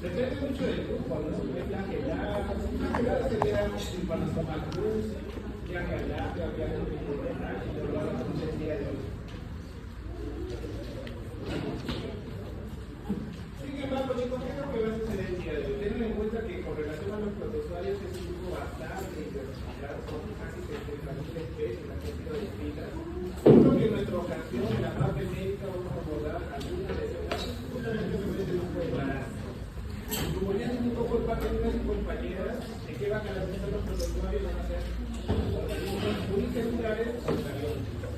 Depende mucho del grupo, ¿no? Es la que ya, sería para tomar cruz, ya que allá, ya que hay un tipo de rayo, pero lo vamos a hacer el día de hoy. Sin embargo, chicos, ¿qué es lo que va a suceder el día de hoy? Tengan en cuenta que con relación a los protousuarios es un grupo bastante diversificado, son casi 70.000 especies, las que han sido descritas. Creo que en nuestra ocasión, en la parte médica, vamos a abordar algunas de esas, justamente sobre este grupo de embarazo. Como ya un poco el parte de unas compañeras, de qué van a caracterizar los protousuarios, van a ser organismos unicelulares o eucarióticos.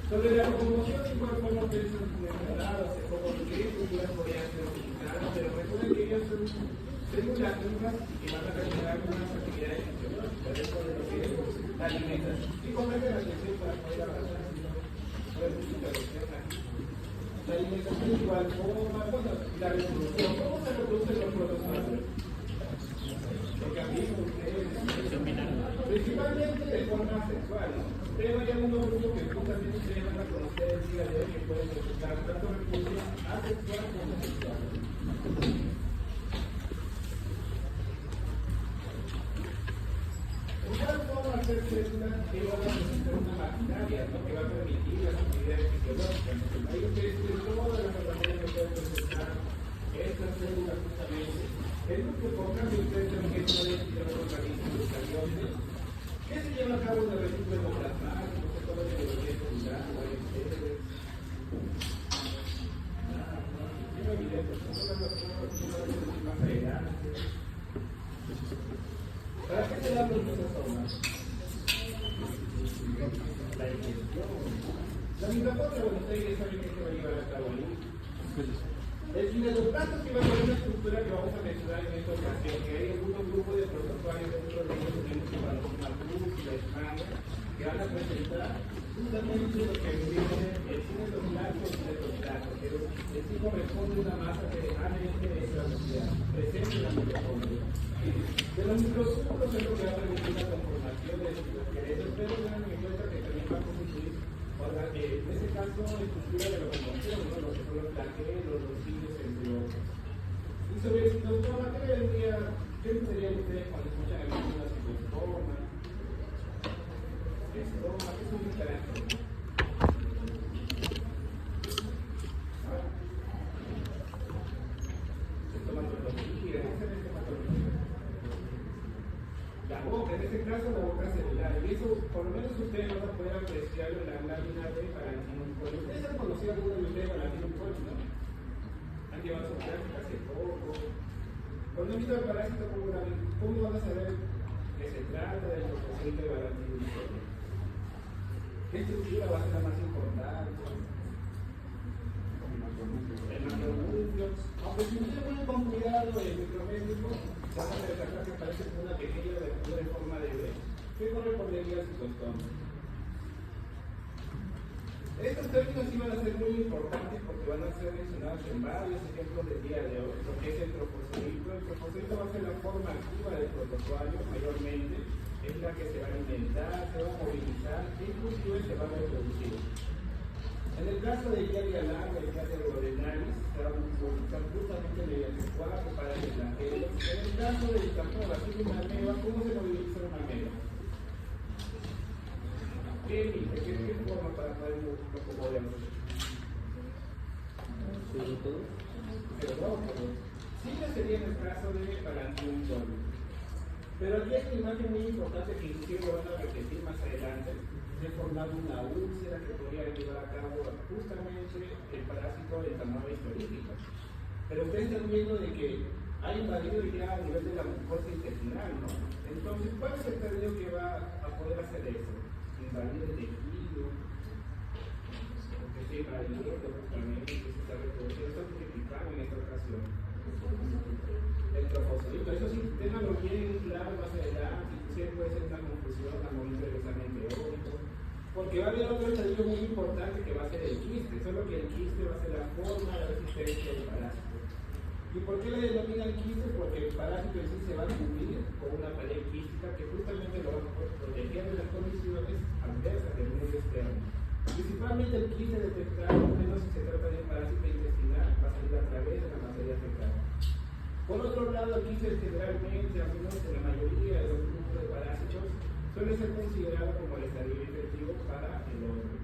Sobre la locomoción, igual como ustedes han mencionado, hace poco qué culturas podrían ser utilizadas, pero recuerden que ellas son células vivas y que van a realizar unas actividades fisiológicas dentro de lo que es la alimentación. Y pongan la atención para poder avanzar, si no, ver mucha intervención aquí. La alimentación es igual, la reproducción. ¿Cómo se reproducen los protozoarios? Organismos, principalmente de forma sexual, ¿no? Pero hay algunos grupos que justamente ustedes van a conocer el día de hoy que pueden resultar tanto reproducción asexual como sexual. ¿Cuál forma hacer células que van a necesitar una maquinaria, ¿no? Que va a permitir las actividades fisiológicas? Ahí ustedes tienen todas las herramientas que pueden presentar estas células justamente. El grupo, por cambio, ustedes tienen que saber si los organismos eucariotes, ¿qué se lleva a cabo en el recinto endoplasmático? No sé cómo es la biología celular, o hay ustedes. No evidente, son las más adelante. ¿Para qué se dan los protozoarios? La digestión. La mitocondria, bueno, ustedes saben que se va a llevar a cabo ahí. El cinetoplasma que va a ser una estructura que vamos a mencionar en esta ocasión, que hay algunos grupos de protozoarios dentro de ellos tenemos que para los macrus y la esmaga, que van a presentar justamente lo que viene el cinetoplasma y el cinetoplasma, que en sí corresponde a una masa que realmente es la sociedad, presente en la mitocondria. De los microtúbulos es lo que va a permitir la conformación de los esqueletos, pero tengan en cuenta que también va a constituir, en ese caso, estructura de locomoción, ¿no? Lo que son los flagelos, los cilios, entre otros. Y sobre el citostoma, ¿qué pensarían ustedes cuando escuchan el término citostoma? Estoma, ¿qué significará esto? Estomatología, ¿qué es la estomatología? La boca, en este caso la boca celular, y eso por lo menos ustedes van a poder apreciarlo en la lámina de Palantinum coli. Ustedes han conocido a alguno de ustedes Palantinum coli, ¿no? Han llevado su práctica hace poco. Cuando han visto al parásito, ¿cómo van a saber que se trata del propósito de Palantinum coli? ¿Qué estructura va a ser la más importante? El macronúcleo. Aunque si ustedes ponen con cuidado el micromédico, van a detectar que parece como una pequeña abertura en forma de V. ¿Qué correspondería al citostoma? Estos términos sí van a ser muy importantes porque van a ser mencionados en varios ejemplos del día de hoy, lo que es el trofozoito. El trofozoito va a ser la forma activa del protozoario, mayormente, es la que se va a alimentar, se va a movilizar, e inclusive se va a reproducir. En el caso de Giardia larga y Giardia duodenalis, se va a movilizar justamente mediante cuatro pares de flagelos. En el caso del Campylobacter y ameba, ¿cómo se moviliza una ameba? ¿Qué forma para poder locomovernos? Sí, sería en el caso de Palantinum coli. Pero aquí hay una imagen muy importante que inclusive lo van a repetir más adelante, de formar una úlcera que podría llevar a cabo justamente el parásito del tamaño historífico. Pero ustedes están viendo de que ha invadido ya a nivel de la mucosa intestinal, ¿no? Entonces, ¿cuál es el término que va a poder hacer eso? Invadir el tejido, porque se invadió justamente, se está reproduciendo, está multiplicando en esta ocasión. El trofozoito, eso sí, ténganlo bien claro más adelante, inclusive puede ser una confusión al momento del examen teórico, porque va a haber otro estadio muy importante que va a ser el quiste, solo que el quiste va a ser la forma de resistencia del parásito. ¿Y por qué le denominan quiste? Porque el parásito en sí se va a cubrir con una pared quística que justamente lo va a proteger de las condiciones adversas del medio externo. Principalmente el quiste detectado, al menos si se trata de un parásito intestinal, va a salir a través de la materia fecal. Por otro lado, el quiste generalmente, al menos en la mayoría de los grupos de parásitos, suele ser considerado como el estadio infectivo para el hombre.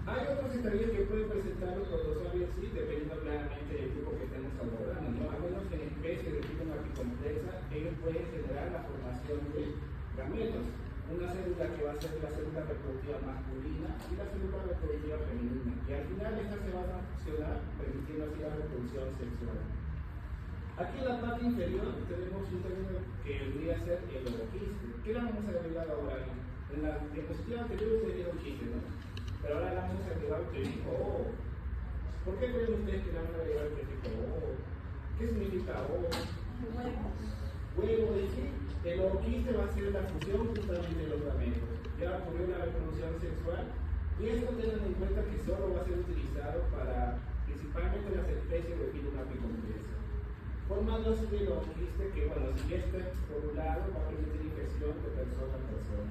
Hay otros estadios que pueden presentar los protozoarios, sí, dependiendo claramente del grupo que estemos abordando, ¿no? Al menos en especies de tipo apicomplexa, ellos pueden generar la formación de gametos, una célula que va a ser la célula reproductiva masculina y la célula reproductiva femenina, y al final estas se van a fusionar, permitiendo así la reproducción sexual. Aquí en la parte inferior tenemos un término que vendría a ser el ovoquiste. ¿Qué le vamos a agregar ahora? En la diapositiva anterior ustedes vieron quiste, ¿no? Pero ahora le vamos a agregar el prefijo O. ¿Por qué creen ustedes que le vamos a agregar el prefijo O? ¿Qué significa O? Huevos. Huevo, es decir, el ovoquiste va a ser la fusión justamente de los gametos. Ya ocurrió la reproducción sexual y esto tengan en cuenta que solo va a ser utilizado para principalmente las especies de Phylum Apicomplexa. Formando así el ovoquiste que, bueno, si ya está ovulado, va a permitir infección de persona a persona.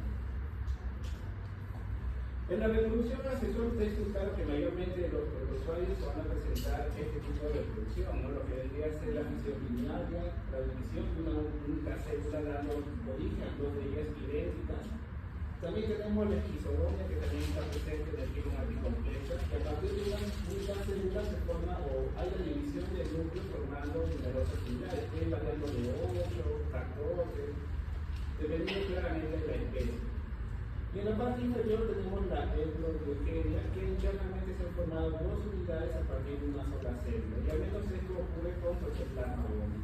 En la reproducción asexual ustedes escucharon que mayormente los protozoarios van a presentar este tipo de reproducción, ¿no? Lo que vendría a ser la fisión binaria, la división de una única célula dando origen a dos de ellas idénticas. También tenemos la esquizogonia, que también está presente en el Phylum Apicomplexa, que a partir de una única célula se forma o hay la división del núcleo formando numerosas unidades, pueden variando de 8, 14, dependiendo claramente de la especie. Y en la parte inferior tenemos la heterobiogenia, que internamente se han formado dos unidades a partir de una sola célula, y al menos esto ocurre con Toxoplasma gondii.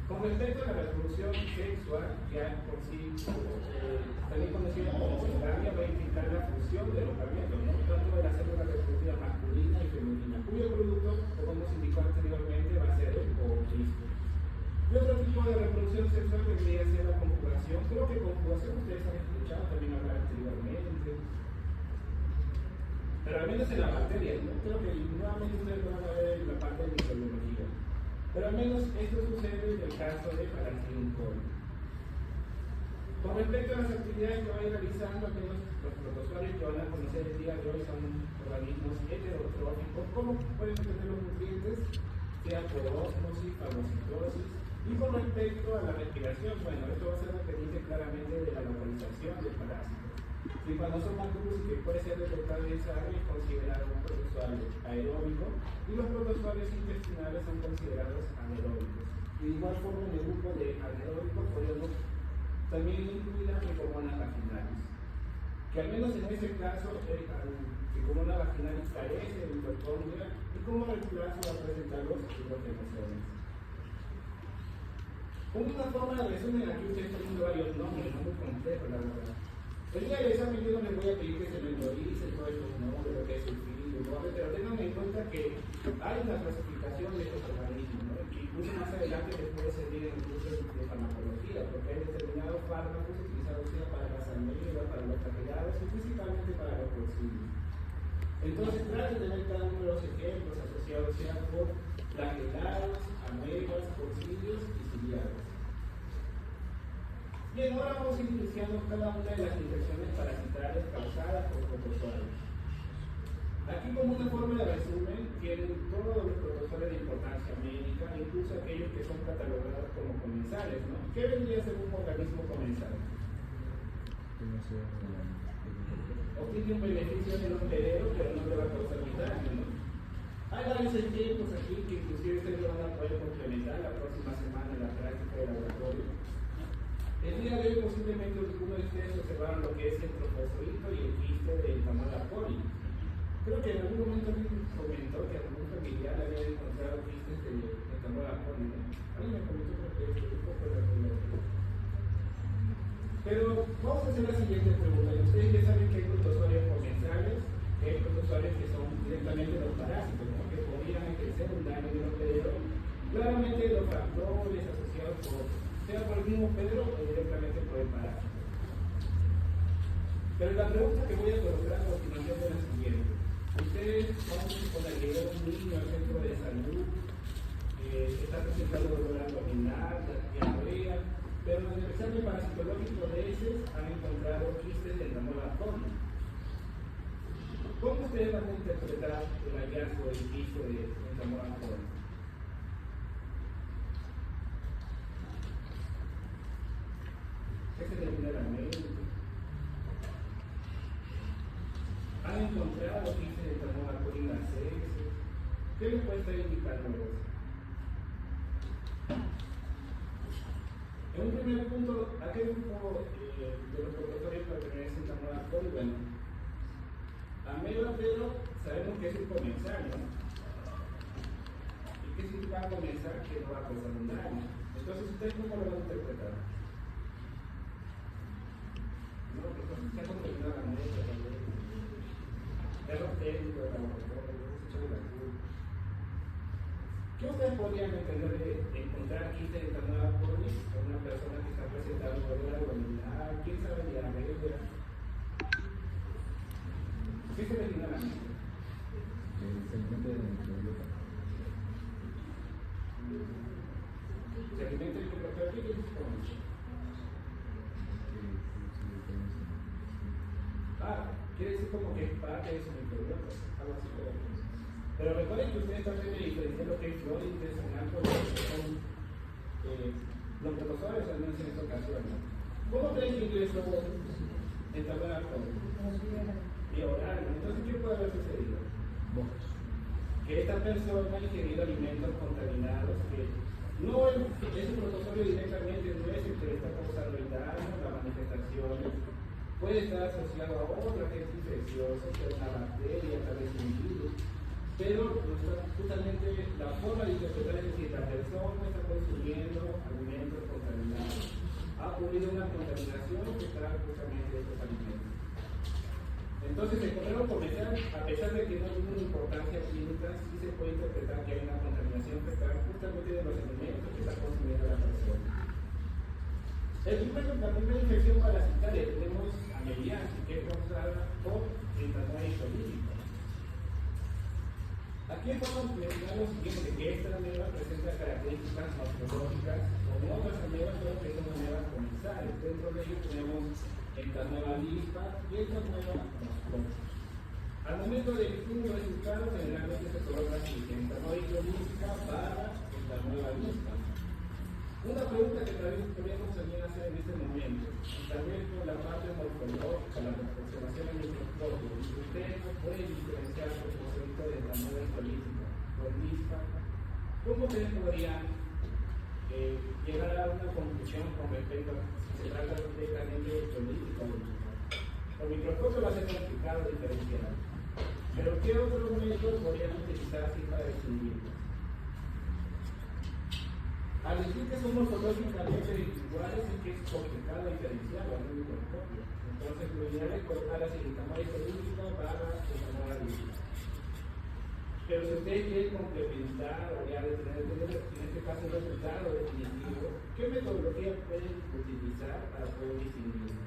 Con respecto a la reproducción sexual, ya por sí, también conocida como sexogamia, va a implicar la fusión de los gametos, ¿no? Tanto de la célula reproductiva masculina y femenina, cuyo producto, como se indicó anteriormente, va a ser el ovoquiste. Y otro tipo de reproducción sexual vendría a ser la conjugación. Creo que conjugación ustedes han escuchado también hablar anteriormente. Pero al menos en la bacteria, ¿no? Creo que nuevamente ustedes van a ver en la parte de microbiología. Pero al menos esto sucede en el caso de Paraxylum coli. Con respecto a las actividades que vayan realizando, al menos los protozoarios que van a conocer el día de hoy son organismos heterotróficos. ¿Cómo pueden obtener los nutrientes? Sea por ósmosis, fagocitosis. Y con respecto a la respiración, bueno, esto va a ser dependiente claramente de la localización del parásito. Si cuando son macrus que puede ser detectado en sangre, es considerado un protozoario aeróbico, y los protozoarios intestinales son considerados anaeróbicos. De igual forma, en el grupo de anaeróbicos podemos también incluir las tricomonas vaginalis, que al menos en ese caso, el tricomona vaginalis carece de mitocondria y como reemplazo va a presentar los hidrogenosomes. Como una forma de resumen, aquí ustedes están viendo varios nombres, no muy complejos, la verdad. El día del examen yo no les voy a pedir que se memoricen todos estos nombres, lo que es el filo, pero tengan en cuenta que hay una clasificación de estos organismos, ¿no? Que incluso más adelante les puede servir en el curso de farmacología, porque hay determinados fármacos utilizados ya para las amebas, para los flagelados y principalmente para los porcinos. Entonces traten de ver cada uno de los ejemplos asociados ya por flagelados, amebas, porcinios y ciliados. Bien, ahora vamos a ir iniciando cada una de las infecciones parasitarias causadas por protozoarios. Aquí como una forma de resumen tienen todos los protozoarios de importancia médica, incluso aquellos que son catalogados como comensales, ¿no? ¿Qué vendría a ser un organismo comensal? Obtiene un beneficio en el hospedero, pero no le va a causar daño, ¿no? Hay varios ejemplos aquí que inclusive ustedes van a poder complementar la próxima semana en la práctica de laboratorio. El día de hoy posiblemente alguno de ustedes observaron lo que es el trofosforito y el quiste del Tamola coli. Creo que en algún momento alguien comentó que algún familiar había encontrado quistes del Tamola coli, ¿no? Alguien me comentó que un poco de la población. Pero vamos a hacer la siguiente pregunta. Ustedes ya saben que hay protozoarios comensales, que hay protozoarios que son directamente los parásitos, ¿no? Que podrían ejercer un daño en el hospedero. Claramente los factores asociados sea por el mismo hospedero o directamente por el parásito. Pero la pregunta que voy a colocar a continuación es la siguiente. Ustedes vamos a suponer que llega un niño al centro de salud, está presentando dolor abdominal, diarrea, pero en el examen parasitológico de heces han encontrado quistes de Entamoeba coli. ¿Cómo ustedes van a interpretar el hallazgo del quiste de Entamoeba coli? ¿Qué se le viene a la mente? ¿Han encontrado quistes de Entamoeba coli en las heces? ¿Qué les puede estar indicando eso? En un primer punto, aquel grupo de los laboratorios para tener Entamoeba coli, bueno, ameba, pero sabemos que es un comensal, ¿no? ¿Y qué significa comensal? Que no va a causar un daño. Entonces, ¿ustedes cómo lo van a interpretar? No, que se ha contaminado la muestra también. Perros técnicos de laboratorio, se echan la culpa. ¿Qué ustedes podrían entender de encontrar quistes de Entamoeba coli en una persona que está presentando dolor abdominal? ¿Quién sabe diarrea? ¿Qué se le viene a la mente? Se alimenta de microbiota. Se alimenta el microbiota. ¿Qué quiere decir con eso? Quiere decir como que es parte de su microbiota, algo así como eso. Pero recuerden que ustedes también me diferencian lo que es flora intestinal con lo que son los protozoarios, al menos en esta ocasión, ¿no? ¿Cómo creen que ingresó Entamoeba coli? Y oral. Entonces, ¿qué puede haber sucedido? Que esta persona ha ingerido alimentos contaminados que no es un protozoario directamente, no es el que le está causando el daño, las manifestaciones. Puede estar asociado a otro agente infeccioso, que es una bacteria, tal vez un virus. Pero justamente la forma de interpretar es decir, la persona está consumiendo alimentos contaminados. Ha ocurrido una contaminación que está justamente de estos alimentos. Entonces, el correo comensal, a pesar de que no tiene una importancia clínica, sí se puede interpretar que hay una contaminación fecal justamente de los alimentos que está consumiendo la persona. La primera infección parasitaria tenemos ameliasis, que es causada por Entamoeba histolytica. Aquí podemos mencionar lo siguiente, que esta ameba presenta características morfológicas como otras amebas, pero que son amebas comensales. Dentro de ellos tenemos Entamoeba avispa y Entamoeba moscosa. Al momento del estudio de resultados, generalmente se coloca así: Entamoeba histolytica barra Entamoeba avispa. Una pregunta que tal vez podríamos también hacer en este momento, tal vez por la parte morfológica, la aproximación al microscopio, ustedes pueden diferenciar el proceso de Entamoeba histolytica por avispa. ¿Cómo ustedes podrían llegar a una conclusión con respecto a si se trata directamente de histolytica o no? Por microscopio va a ser complicado diferenciar, pero ¿qué otros métodos podrían utilizar así para distinguirlos? Al decir que son morfológicamente iguales, es que es complicado diferenciarlo en un microscopio. Entonces, lo ideal es colocar así: Entamoeba histolytica barra Entamoeba avispa. Pero si ustedes quieren complementar o ya detener, en este caso, el resultado definitivo, ¿qué metodología pueden utilizar para poder distinguir?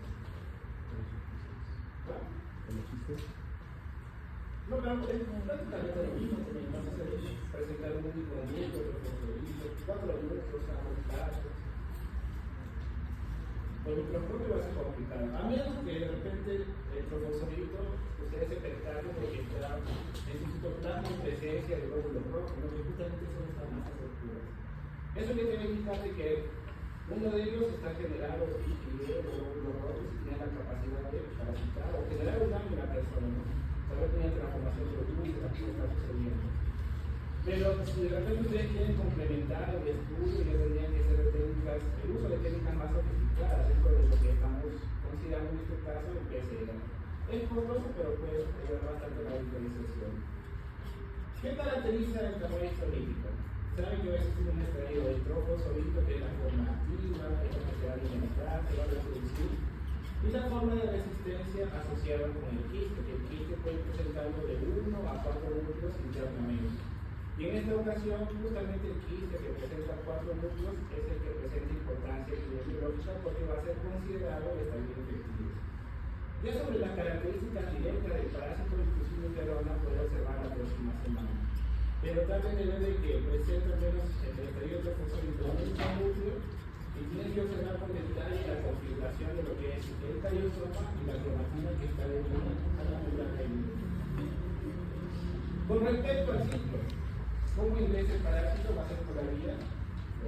¿Los chistes? No, claro, es prácticamente lo mismo. Entonces, presentar un único objeto, otro fosforito, 4 grupos, ambos casos. Por microscopio va a ser complicado. A menos que de repente el fosforito ustedes se percaten de que está en su citoplasma en presencia de glóbulos rojos, ¿no? Que justamente son estas masas oscuras. Eso le tiene que indicar que uno de ellos está generado y glóbulos rojos y tiene la capacidad de parasitar o generar un daño en la persona, ¿no? Tal vez tiene transformación produce, aquí está sucediendo. Pero si de repente ustedes quieren complementar el estudio, ya tendrían que ser técnicas, el uso de técnicas más sofisticadas dentro de lo que estamos considerando en este caso el PCR. Es costoso, pero puede ayudar bastante a la diferenciación. ¿Qué caracteriza el Entamoeba histolytica? Saben que a veces tiene un extraído de trofosfolito, que es la forma activa, es la que se va a alimentar, se va a reproducir, y la forma de resistencia asociada con el quiste, que el quiste puede presentarlo de 1 a 4 núcleos internamente. Y en esta ocasión, justamente el quiste que presenta 4 núcleos es el que presenta importancia epidemiológica porque va a ser considerado el estadio infectivo. Ya sobre las características directas del parásito inclusive interrona puede observar la próxima semana. Pero también debe de que presenta al menos el estadio trofosfolito en un núcleo Y tienes que observar con detalle la configuración de lo que es el callosoma y la cromatina que está dentro de la membrana hídrica. Con respecto al ciclo, ¿cómo ingresa el parásito? Va a ser por la vía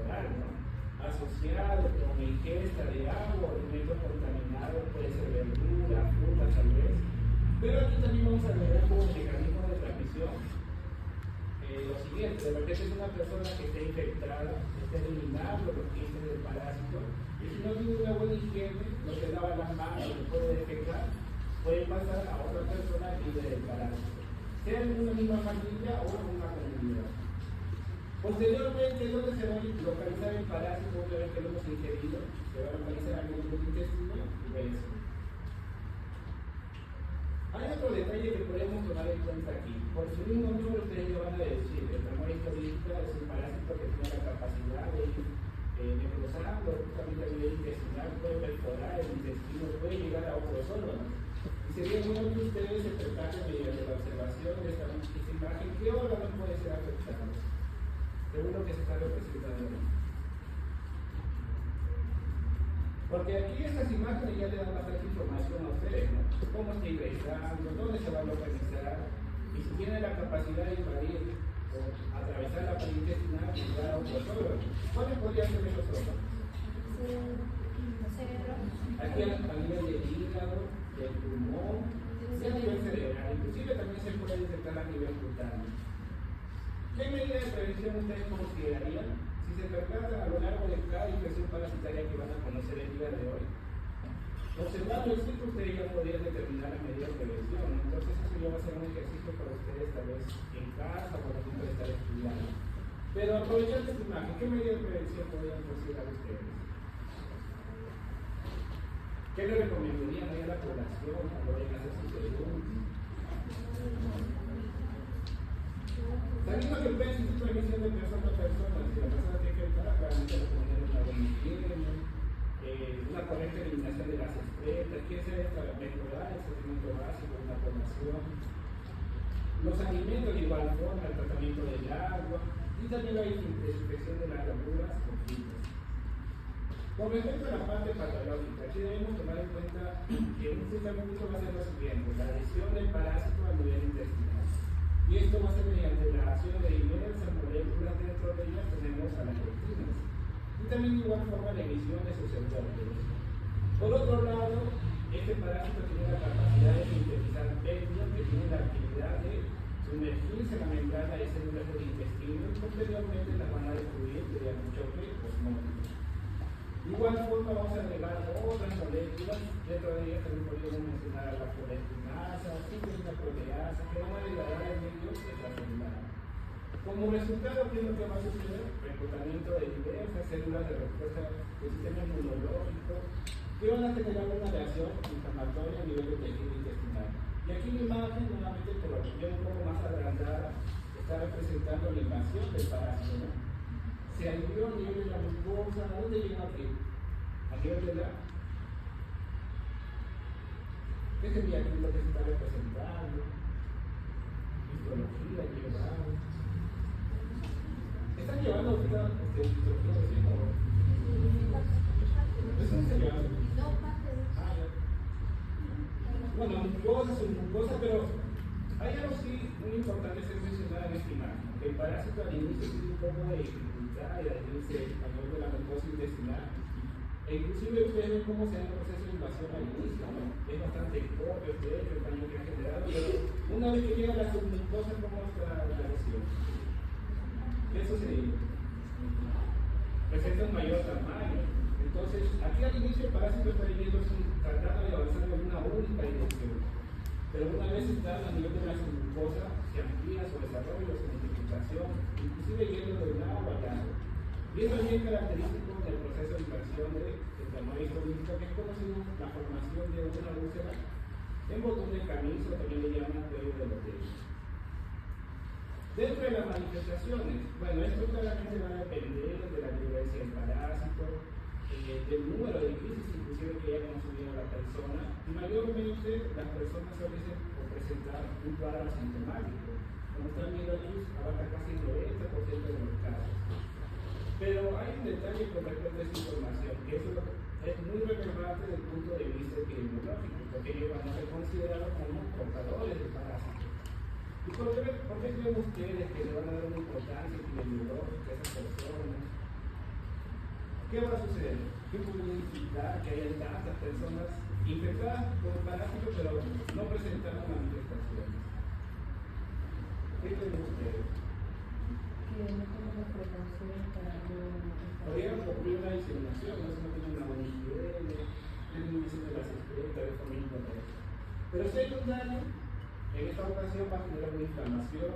oral, ¿no? Asociado con ingesta de agua, alimentos contaminados, puede ser verdura, fruta, tal vez. Pero aquí también vamos a ver como mecanismo de transmisión lo siguiente: de repente es una persona que esté infectada, esté eliminando los quistes del parásito, y si no tiene una buena higiene, no se lava las manos, no puede defecar, puede pasar a otra persona libre del parásito, sea en una misma familia o en una comunidad. Posteriormente, ¿dónde se va a localizar el parásito una vez que lo hemos ingerido? Se va a localizar en el intestino y vence. Hay otro detalle que podemos tomar en cuenta aquí. Por su mismo nombre, ustedes le van a decir que el Plasmodium histolytica es un parásito que tiene la capacidad de ir necrosando justamente a nivel intestinal, puede perforar el intestino, puede llegar a otros órganos. Y sería bueno que ustedes se percaten mediante la observación de esta imagen qué órganos pueden ser afectados, según lo que se está representando. Porque aquí estas imágenes ya le dan bastante información a ustedes, ¿no? Cómo está ingresando, dónde se va a localizar, y si tiene la capacidad de invadir o atravesar la pared intestinal y llegar a otros órganos. ¿Cuáles podrían ser esos órganos? Aquí a nivel del hígado, del pulmón, y a nivel cerebral, inclusive también se puede detectar a nivel cutáneo. ¿Qué medida de prevención ustedes considerarían si se percatan a lo largo de cada infección parasitaria que van a conocer el día de hoy? Observando el ciclo, ustedes ya podrían determinar la medida de prevención. Entonces, eso ya va a ser un ejercicio para ustedes, tal vez en casa, por ejemplo, de estar estudiando. Pero aprovechando esta imagen, ¿qué medida de prevención podrían considerar ustedes? ¿Qué le recomendarían a la población cuando vayan a hacer sus preguntas? Sabiendo que puede existir transmisión de persona a persona, si la persona tiene que estar claramente recomendar una buena higiene, una correcta eliminación de las excretas, que sea para mejorar el tratamiento básico de la población, los alimentos de igual forma, el tratamiento del agua y también la desinfección de las verduras o frutas. Con respecto a la parte patológica, aquí debemos tomar en cuenta que un tratamiento va a ser lo siguiente: la adhesión del parásito a nivel intestinal. Y esto va a ser mediante la acción de diversas moléculas. Dentro de ellas tenemos a las lectinas. Y también de igual forma la emisión de sus endocrinos. Por otro lado, este parásito tiene la capacidad de sintetizar péptidos que tienen la actividad de sumergirse en la membrana de células del intestino y posteriormente las van a destruir mediante un choque osmótico. De igual forma vamos a agregar otras moléculas. Dentro de ellas también podríamos mencionar a la colesterasa, la proteasa, que van a degradar el medio extracelular. Como resultado, ¿qué es lo que va a suceder? Reclutamiento de diversas células de respuesta del sistema inmunológico que van a generar una reacción inflamatoria a nivel del tejido intestinal. Y aquí la imagen, nuevamente por la visión un poco más agrandada, está representando la invasión del parásito, ¿no? Se adhirió a nivel de la mucosa. ¿A dónde llegó aquí? A nivel de la... ¿Qué sería aquí lo que se está representando? Histología, llevado. ¿Están llevando ahorita histología de tiempo? ¿Eso no está llevando? Ah, ya. Bueno, mucosa, pero hay algo sí muy importante ser mencionado en esta imagen. El parásito al inicio tiene un poco de dificultad de adherirse a nivel de la mucosa intestinal. E inclusive ustedes ven cómo se da el proceso de invasión al inicio, ¿no? Es bastante corto el daño que ha generado, pero una vez que llega la submucosa, ¿cómo está la lesión? ¿Qué sucede? Presenta un mayor tamaño. Entonces, aquí al inicio el parásito está tratando de avanzar en una única dirección. Pero una vez está a nivel de la submucosa, se amplía su desarrollo, su multiplicación, inclusive yendo de un lado a otro. Y eso es bien característico del proceso de invasión de Plasmodium histolytica, que es conocido la formación de una úlcera en botón de camisa, también le llaman cuello de botella. Dentro de las manifestaciones, bueno, esto claramente va a depender de la virulencia del parásito, del número de crisis inclusive que haya consumido la persona, y mayormente las personas suelen presentar un cuadro asintomático. Como están viendo aquí, abarca casi el 90% de los casos. Pero hay un detalle con respecto a esta información, que eso es muy relevante desde el punto de vista epidemiológico, porque ellos van a ser considerados como portadores de parásitos. ¿Y por qué creen ustedes que le van a dar una importancia epidemiológica a esas personas? ¿Qué va a suceder? ¿Qué puede implicar que haya tantas personas infectadas por parásitos pero no presentando manifestaciones? ¿Qué creen ustedes? Que no tenemos precaución para no... Podría ocurrir una diseminación, no se tiene una buena higiene, tienen un diseño de las especies, de forma incorrecta. Pero si hay un daño, en esta ocasión va a generar una inflamación.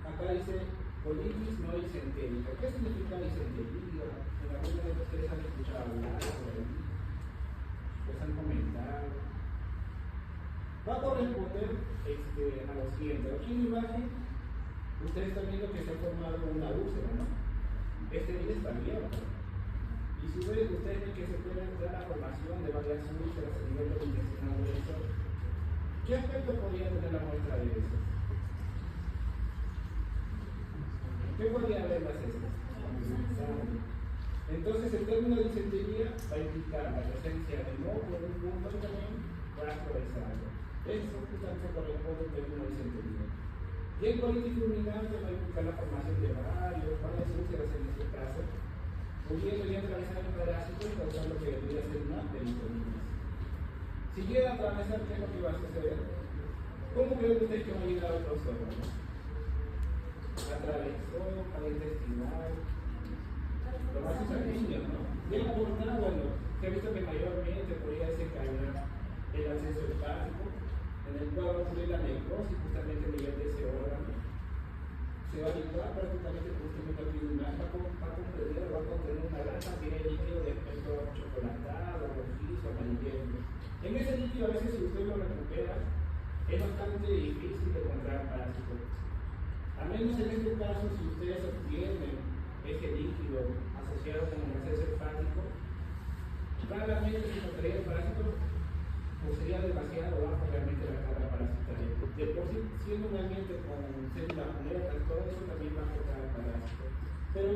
Acá dice colitis no disentérica. ¿Qué significa disentería? En algunos de ustedes han escuchado hablar por ahí, les han comentado. Va a corresponder a lo siguiente. Aquí en la imagen, ustedes están viendo que se ha formado una úlcera, ¿no? Este día está abierto. Y si ustedes ven que se puede dar la formación de varias úlceras a nivel del intestino grueso, ¿qué aspecto podría tener la muestra de eso? ¿Qué podría haber las heces? Entonces el término disentería va a implicar la presencia de moco en un punto y también rastro de sangre. Eso justamente corresponde al término disentería. Y el colitis fulminante va a implicar la formación de varias úlceras en este caso, pudiendo ya atravesar el parásito y causar lo que debería ser una peritonitis. Si llega a atravesar, ¿qué es lo que va a suceder? ¿Cómo creen ustedes que va a llegar a otros órganos? Atravesó, al intestinal, lo más sanguíneo, ¿no? Y en la portada, bueno, se ha visto que mayormente podría desencadenar el acceso hepático, en el cual va a ocurrir la necrosis justamente a nivel de ese órgano. Se va a licuar prácticamente justamente al final, va a contener una gran cantidad de líquido de aspecto chocolatado, rojizo, amarillento. En ese líquido, a veces, si usted lo recupera, es bastante difícil de encontrar parásitos. Al menos en este caso, si ustedes obtienen ese líquido asociado con el acceso hepático, claramente si encontraría el parásito, pues sería demasiado bajo realmente la carga parasitaria. De por sí, siendo un ambiente con células muertas, todo eso también va a afectar al parásito. Pero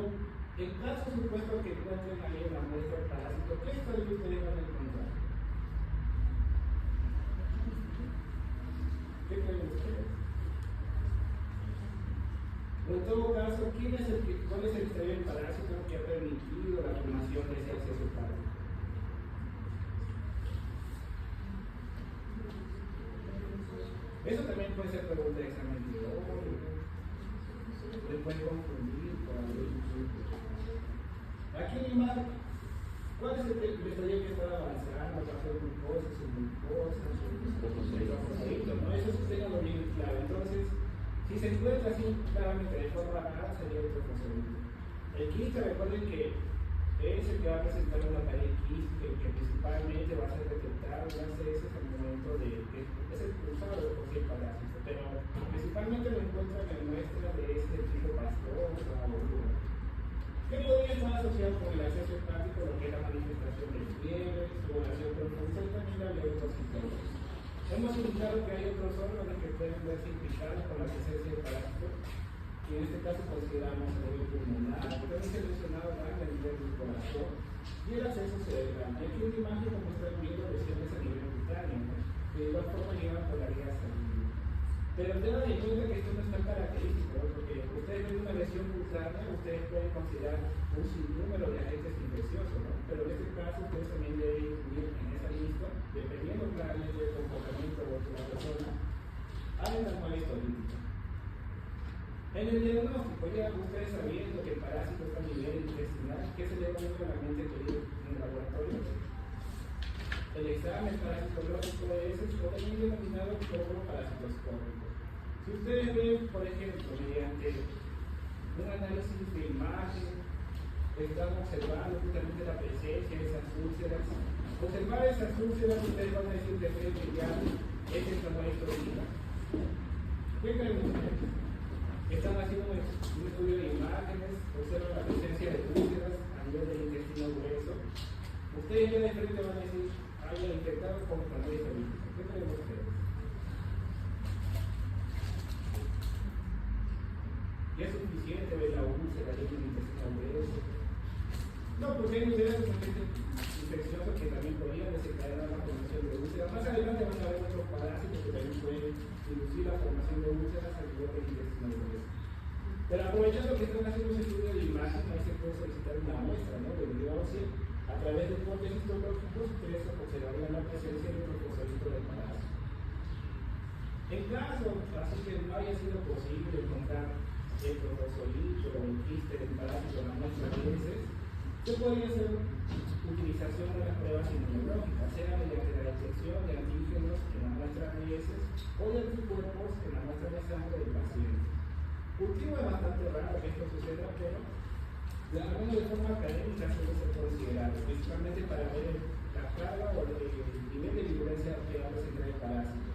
en caso supuesto que encuentren ahí una muestra del parásito, ¿qué estadio ustedes van a encontrar? ¿Qué creen ustedes? O en todo caso, ¿cuál es el estadio del parásito que ha permitido la formación de ese acceso hepático? Eso también puede ser pregunta de examen biológico. Le pueden confundir con algún tipo. Aquí en la imagen, ¿cuál es el estadio que está avanzando? Pasó glucosa, subglucosa, el ¿no? Eso tenganlo bien claro. Entonces, si se encuentra así claramente de forma rara, sería el trofosforito. El quiste, recuerden que es el que va a presentar una pared quística y que principalmente va a ser detectado las heces al momento de que es el cruzado de por sí el parásito, pero principalmente lo encuentran en muestras de este tipo pastosa o dura. ¿Qué podría estar asociado con el acceso hepático, lo que es la manifestación de fiebre, sudoración profusa y también la leucocitosis? Hemos indicado que hay otros órganos que pueden verse implicados con la presencia de parásitos, y en este caso consideramos el nivel pulmonar, también se ha mencionado a nivel del corazón y el acceso cerebral. Y aquí una imagen como están viendo lesiones a nivel cutáneo, que de igual forma llevan por la vía sanguínea. Pero tengan en cuenta que esto no es tan característico, ¿no? Porque ustedes ven una lesión cutánea, ustedes pueden considerar un sinnúmero de agentes infecciosos, ¿no? Pero en este caso ustedes también deben incluir en esa lista, dependiendo claramente del comportamiento de la persona, hay una mala histolítica. En el diagnóstico, ya ustedes sabiendo que el parásito está a nivel intestinal, ¿qué se le va a realmente pedir en el laboratorio? El examen parasitológico es el también denominado logro parasitoscópico. Si ustedes ven, por ejemplo, mediante un análisis de imagen, están observando justamente la presencia de esas úlceras. Observar esas úlceras, ustedes van a decir de frente ya, es el tamaño histológico. ¿Qué creen ustedes? Están haciendo un estudio de imágenes, observan la presencia de úlceras a nivel del intestino grueso. Ustedes ya de frente van a decir, hayan infectado con candida política. ¿Qué creen ustedes? Y es suficiente ver la úlcera en el intestino grueso. No, porque hay niveles infecciosos que también podrían desencadenar la formación de úlceras. Más adelante van a haber otros parásitos que también pueden inducir la formación de úlceras al nivel del intestino grueso. Pero aprovechando que están haciendo un estudio de imagen, ahí se puede solicitar una muestra, ¿no?, de biopsia a través de cortes histológicos. Ustedes observarían la presencia de un fosfolito del parásito. En caso así que no haya sido posible encontrar el fosfolito o el quiste del parásito en la muestra de heces, se podría hacer utilización de las pruebas inmunológicas, sea mediante la detección de antígenos en la muestra de heces o de anticuerpos en la muestra de sangre del paciente. Cultivo es bastante raro que esto suceda, pero de alguna forma académica suele ser considerado, principalmente para ver la carga o el nivel de virulencia que va a presentar el parásito.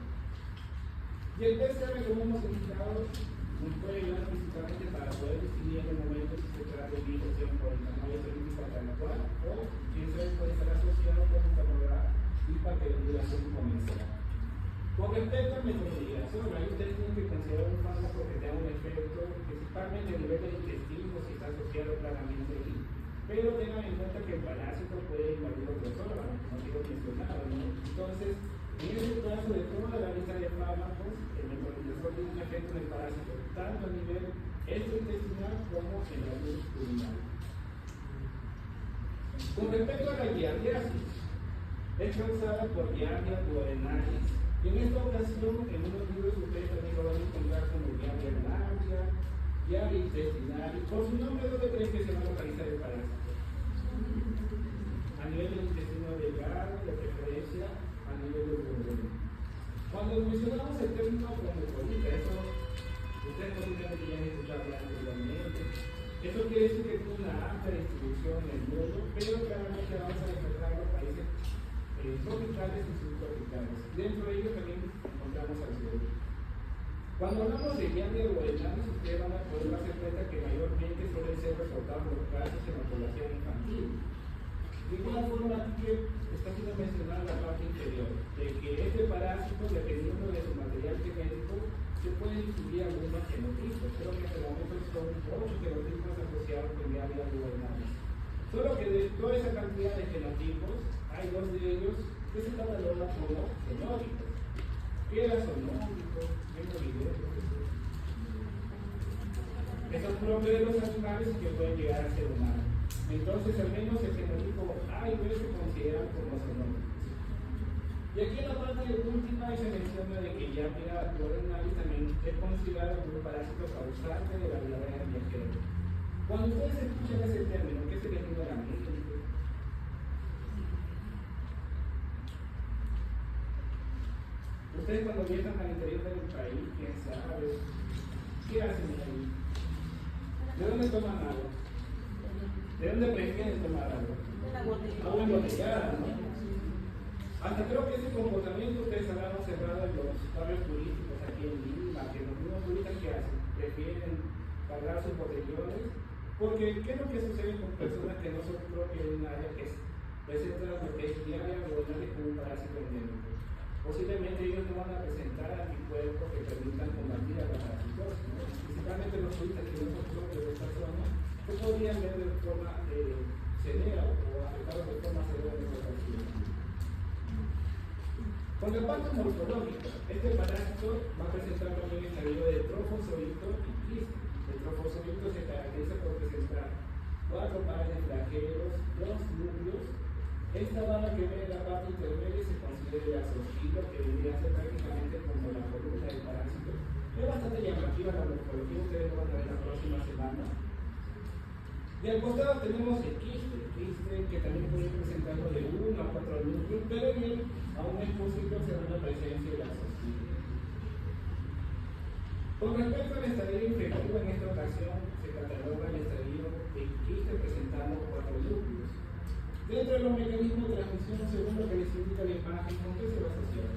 Y el PCR, como hemos indicado, nos puede ayudar principalmente para poder distinguir en el momento si se trata de una infección por enfermedad política tal cual o quién sabe puede estar asociado con enfermedad hipertensión comensal. Con respecto a metodologización, ahí ustedes tienen que considerar un fármaco que tenga un efecto principalmente a nivel del intestino, si está asociado claramente ahí, pero tengan en cuenta que el parásito puede invadir otros órganos, como digo mencionado, ¿no? Entonces, en este caso de toda la lista de fármacos, el metronidazol tiene un efecto en el parásito, tanto a nivel extraintestinal como en la luz urinaria. Con respecto a la giardiasis, es causada por giardia duodenalis. Y en esta ocasión, en unos libros ustedes también lo van a encontrar como giardia urinaria, giardia intestinal. Por su nombre, ¿dónde creen que se va a localizar el parásito? A nivel del intestino delgado, de preferencia a nivel del duodeno. Cuando mencionamos el término cosmopolita, eso ustedes posiblemente ya han escuchado anteriormente. Eso quiere decir que tiene una amplia distribución en el mundo, pero claramente vamos a encontrar los países tropicales y subtropicales. Dentro de ellos también encontramos al sur. Cuando hablamos de giardia duodenalis, ustedes van a poder darse cuenta que mayormente suelen ser reportados los casos en la población infantil. De igual forma, aquí que está siendo mencionada la parte inferior, de que este parásito, dependiendo de su material genético, se puede distribuir algunos genotipos. Creo que hasta el momento son 8 genotipos asociados con giardia duodenalis. Solo que de toda esa cantidad de genotipos, hay 2 de ellos que se catalogan como zoonóticos. ¿Qué era zoonótico? ¿Qué movidero? Que son propios de los animales y que pueden llegar a ser humanos. Entonces, al menos el genotipo A y B se consideran como zoonóticos. Y aquí en la parte última se menciona de que giardia duodenalis también es considerado como un parásito causante de la diarrea viajera. Cuando ustedes escuchan ese término, ¿qué se les viene a la mente? Ustedes cuando viajan al interior del país, quién sabe, ¿qué hacen ahí? ¿De dónde toman agua? ¿De dónde prefieren tomar agua? Agua embotellada, ¿no? Hasta creo que ese comportamiento ustedes habrán observado en los barrios turísticos aquí en Lima, que los mismos turistas que hacen, prefieren cargar sus botellones, porque ¿qué es lo que sucede con personas que no son propias de un área que presentan lo que es giardia duodenalis como un parásito endémico? Posiblemente ellos no van a presentar anticuerpos que permitan combatir a la parasitosis, ¿no? Principalmente los turistas que no son propios de esta zona, que podrían ver de forma severa o afectados de forma severa de esta parasitosis. Con la parte morfológica, este parásito va a presentar también el estadio de trofozoito y quiste. El trofozoito se caracteriza por presentar 4 pares de flagelos, 2 núcleos. Esta barra que ve en la parte intermedia se considera el axoncito, que vendría a ser prácticamente como la columna del parásito. Es bastante llamativa la morfología, ustedes lo van a ver la próxima semana. Y al costado tenemos el quiste que también puede presentarlo de 1 a 4 núcleos, pero bien, aún es posible observar la presencia del axoncito. Con respecto al estadio infectivo, en esta ocasión se cataloga el estadio de quiste presentando 4 núcleos. Dentro de los mecanismos de transmisión, según lo que les indica la imagen, ¿con qué se va a asociar?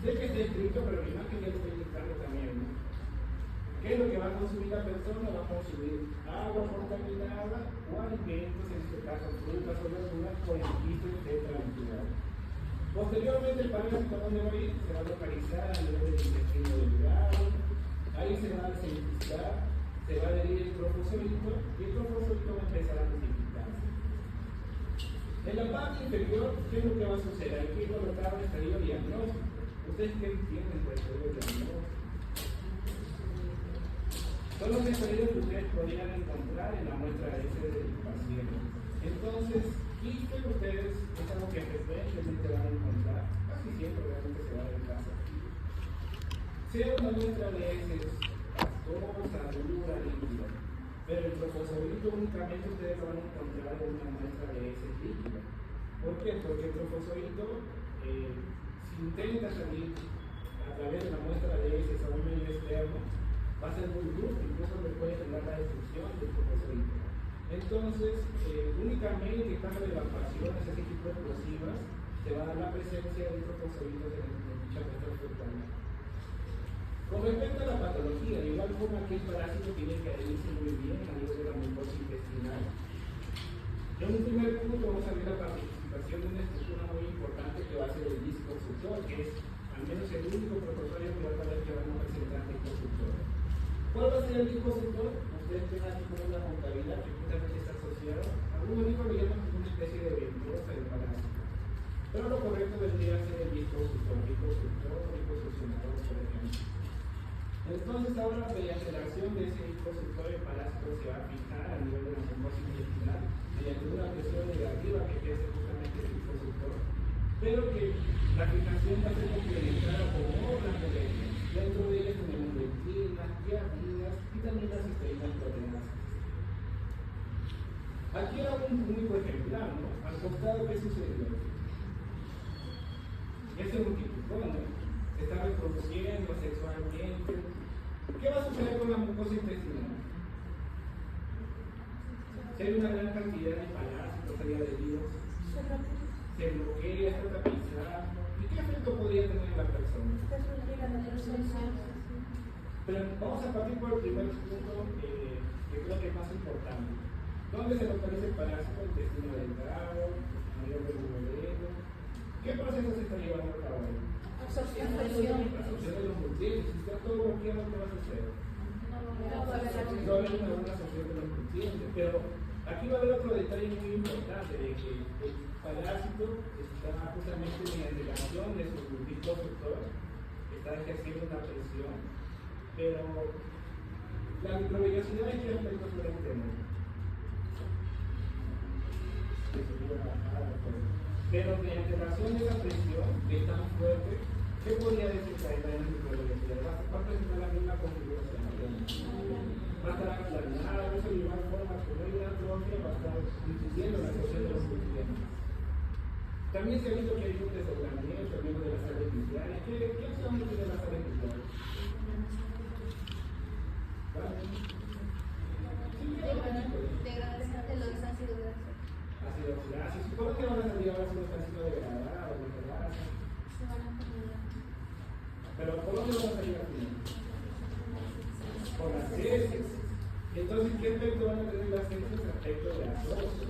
Sé que está escrito, pero la imagen ya lo está indicando también, ¿no? ¿Qué es lo que va a consumir la persona? Va a consumir agua contaminada o alimentos, en este caso frutas o verduras, con el quiste tetravinculado. Posteriormente, el parásito, ¿dónde va a ir? Se va a localizar a nivel del intestino delgado, ahí se va a desinfectar, se va a adherir el trofozoito y el trofozoito va a empezar a multiplicarse. En la parte inferior, ¿qué es lo que va a suceder? Aquí he colocado el estadio diagnóstico. ¿Ustedes qué entienden por estadio diagnóstico? Son los estadios que ustedes podrían encontrar en la muestra S del paciente. Entonces, ¿qué ustedes es algo que frecuentemente van a encontrar? Casi siempre realmente se va a ver en casa. Sea una muestra de heces pastosa, dura, líquida, pero el trofozoito únicamente ustedes van a encontrar en una muestra de heces líquida. ¿Por qué? Porque el trofozoito, si intenta salir a través de la muestra de heces a un medio externo, va a ser muy duro, incluso le puede generar la destrucción del trofozoito. Entonces, únicamente en caso de evacuaciones, ese tipo de explosivas, se va a dar la presencia de trofozoitos en dicha muestra frontal. Con respecto a la patología, de igual forma que el parásito tiene que adherirse muy bien a nivel de la mucosa intestinal. En un primer punto vamos a ver la participación de una estructura muy importante que va a ser el disco suctor, que es al menos el único protozoo que va a tener que va a presentar disco suctor. ¿Cuál va a ser el disco suctor? Ustedes tienen aquí como una contabilidad que justamente está asociada. Algunos discos lo llaman como una especie de ventosa del parásito. Pero lo correcto vendría a ser el disco succionador, por ejemplo. Entonces ahora mediante la acción de ese disco suctor el parásito se va a fijar a nivel de la mucosa intestinal mediante una presión negativa que ejerce justamente el disco suctor, pero que la fijación va a ser complementada con otras moléculas. Dentro de ellas tenemos lectinas, tiaminas y también las cisteínas proteínas. Aquí era un único ejemplar, ¿no? Al costado, ¿qué sucedió? Ya se multiplicó, ¿no? Se está reproduciendo sexualmente. ¿Qué va a suceder con la mucosa intestinal? Si hay una gran cantidad de parásitos, hay adheridos, se bloquea, está tapizado. ¿Y qué efecto podría tener en la persona? Pero vamos a partir por el primer punto que creo que es más importante. ¿Dónde se localiza el parásito? El intestino delgado, a nivel del modelo. ¿Qué proceso se está llevando a cabo ahí? Absorción. Absorción de los nutrientes. Si está todo bloqueado, ¿qué va a suceder? No va a haber una buena absorción de los nutrientes. Pero aquí va a haber otro detalle muy importante, de que el parásito está justamente mediante la acción de su disco suctor, está ejerciendo una presión, pero la microvellosidad, ¿en qué aspecto suelen tener? Pero mediante la acción de esa presión, que es tan fuerte, ¿qué podría desencadenar en la microvellosidad? Va a presentar la misma configuración. Va a estar aplanado, eso de igual forma, como hay una atrofia, va a estar impidiendo la absorción de los nutrientes. También se ha visto que hay un desdoblamiento al menos de las sales nucleares. ¿Qué acción tiene las sales nucleares? ¿Vale? Degradación de los ácidos grasos. Ácidos grasos. ¿Cómo que van a salir ahora si no están siendo degradados o degradados? Se van a acumular. Pero ¿por dónde van a salir al final? Por las heces. Entonces, ¿qué efecto van a tener las heces respecto de grasoso?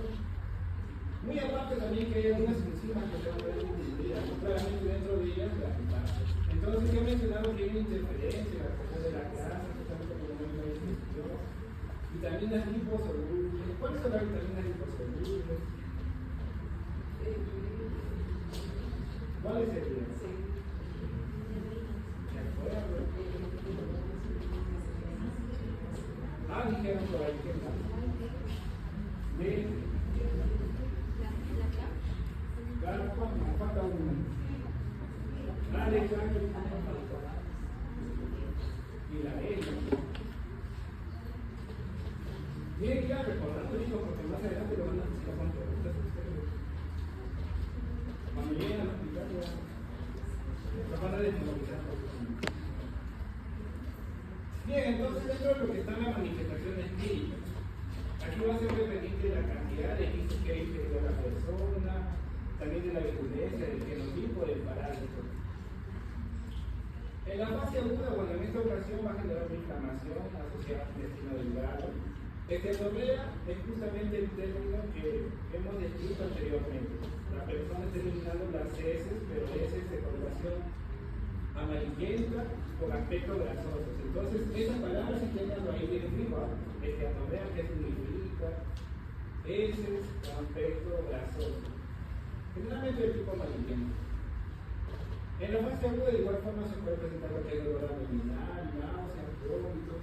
Muy aparte también que hay algunas enzimas que se van a ver disminuidas, claramente dentro de ellas la lactasa. Entonces, ya he mencionado que hay una interferencia en la cuestión de la grasa, justamente por lo menos la digestión. Vitaminas liposolubles. ¿Cuáles son las vitaminas liposolubles? ¿Cuáles serían? ¿De acuerdo? Dijeron por ahí que más. Claro, me falta uno. Exacto. Y la L. Miren que recordando esto porque más adelante lo van a necesitar con preguntas ustedes. Cuando lleguen al hospital lo van a desmovilizar. Bien, entonces dentro de lo que están las manifestaciones clínicas, aquí va a ser dependiente de la cantidad de quistes que hay ingerido la persona, también de la virulencia, del genotipo, del parásito. En la fase aguda, bueno, en esta ocasión va a generar una inflamación asociada al intestino delgado. Esteatopea es justamente el término que hemos descrito anteriormente. La persona está eliminando las heces, pero heces de coloración amarillenta con aspecto grasosos. Entonces, esa palabra si tenganlo ahí bien arriba, esteatopea, ¿qué significa? Heces con aspecto grasoso. generalmente de tipo amarillento. En la fase aguda de igual forma se puede presentar cualquier dolor abdominal, náuseas, vómitos.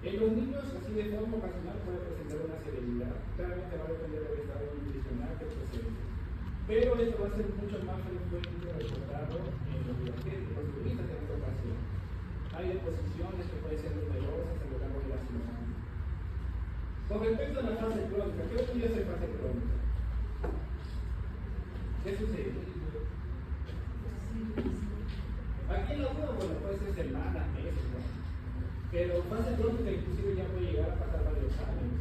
En los niños, así de forma ocasional, puede presentar una serenidad. Claramente va a depender del estado nutricional que presente. Pero esto va a ser mucho más frecuente reportado en los turistas en esta ocasión. Hay deposiciones que pueden ser numerosas a lo largo de la semana. Con respecto a la fase crónica, ¿qué podría ser fase crónica? ¿Qué sucede? Aquí en la duda, bueno, puede ser semanas, meses, ¿no? Pero fase crónica inclusive ya puede llegar a pasar varios años.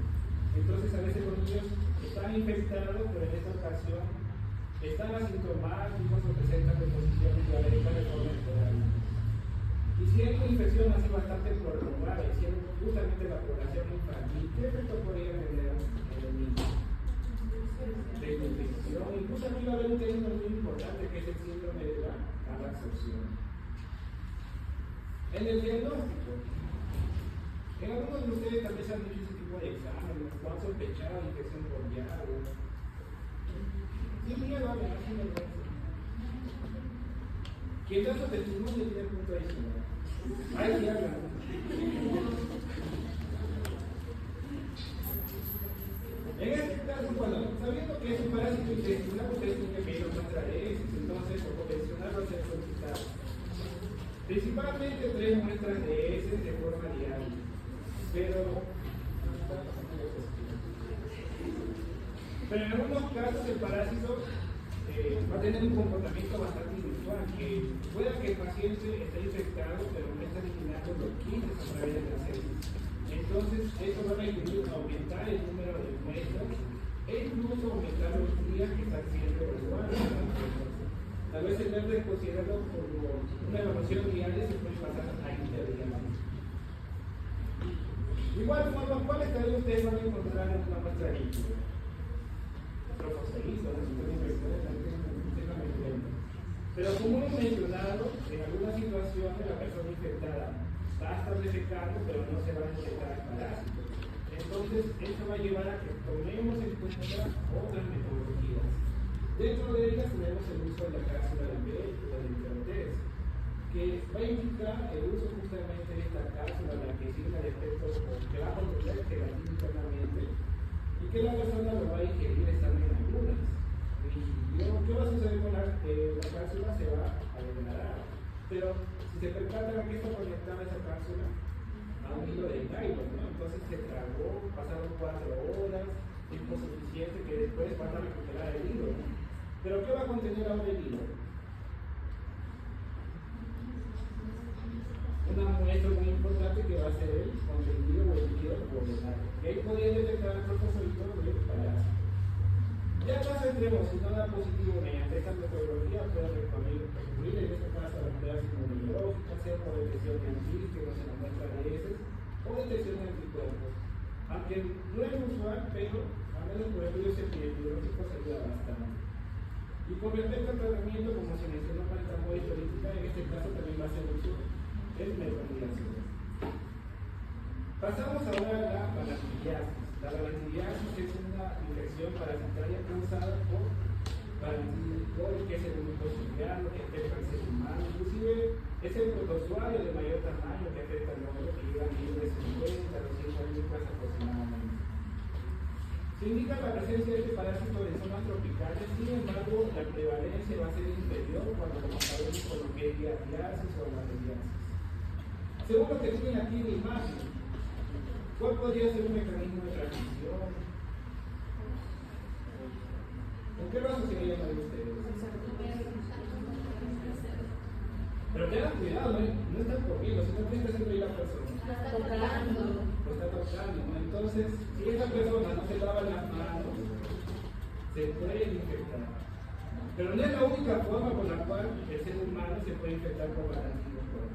Entonces a veces los niños están infectados, pero en esta ocasión están asintomáticos o presentan deposiciones diarreicas de forma esporádica. Y si hay una infección así bastante prolongada, y siendo justamente la población infantil, ¿qué efecto podría tener en el niño? De infección. Incluso aquí va a haber un término muy importante que es el síndrome de la absorción. En el diagnóstico, en algunos de ustedes también se han hecho ese tipo de exámenes, o han sospechado de infección por llave. Sin miedo a la sin vergüenza. Quien da su testimonio tiene punto adicional. Ahí sí hablan. En este caso, bueno, sabiendo que es un parásito intestinal, ustedes tienen que medir muestra de heces, entonces, por convencional va a ser solicitado. Principalmente 3 muestras de heces de forma diaria. Pero en algunos casos el parásito va a tener un comportamiento bastante inusual, que pueda que el paciente esté infectado, pero no está eliminando los quistes a través de las heces. Entonces, esto va a requerir aumentar el número de muestras e incluso aumentar los días que están siendo evaluados. Tal vez el verde considerado como una evaluación diaria se puede pasar a interdiariamente. Igual forma, ¿cuáles tareas ustedes van a encontrar en una muestra líquida? Trofoseísmo, pero como hemos mencionado, en algunas situaciones la persona infectada va a estar defecando, pero no se va a infectar el parásito. Entonces, esto va a llevar a que tomemos en cuenta otras metodologías. Dentro de ellas tenemos el uso de la cápsula de Bechet o del Intertest, que va a indicar el uso justamente de esta cápsula, la que sirve al efecto que va a controlar el gelatina internamente y que la persona lo va a ingerir estando en ayunas. ¿Qué va a suceder con la cápsula? Se va a degradar. Pero si se percatan que esto conectaba esa cápsula a un hilo de nylon, ¿no? Entonces se tragó, pasaron 4 horas, tiempo suficiente que después van a recuperar el hilo, ¿no? Pero ¿qué va a contener ahora el hilo? Una muestra muy importante que va a ser el contenido o el líquido polinal. Que ahí podría detectar el trofozoito del parásito. Ya caso extremo, si no da positivo mediante esta metodología, puede recurrir en este caso a la pruebas inmunológicas, sea por detección de antígenos en la muestra de heces o detección de anticuerpos. Aunque no es usual, pero al menos por estudios epidemiológicos ayuda bastante. Y con respecto al tratamiento, como se mencionó para esta moda política, en este caso también va a ser uso el metronidazol. Pasamos ahora a la balantidiasis. La balantidiasis es una infección parasitaria causada por Balantidiol, que es el único ciliado que afecta al ser humano. Inclusive es el protozoario de mayor tamaño que afecta al hombre, que llega a nivel de 50 a 200 libras aproximadamente. Se indica la presencia de este parásito en zonas tropicales, sin embargo, la prevalencia va a ser inferior cuando comparamos con lo que es giardiasis o balantidiasis. Según lo que tienen aquí en la imagen, ¿cuál podría ser un mecanismo de transmisión? ¿Con qué brazos se llaman ustedes? Pero tengan cuidado, no están comiendo, sino que está haciendo ahí la persona. Lo está tocando, ¿no? Entonces, si esa persona no se lava las manos, se puede infectar. Pero no es la única forma con la cual el ser humano se puede infectar por balantidiol.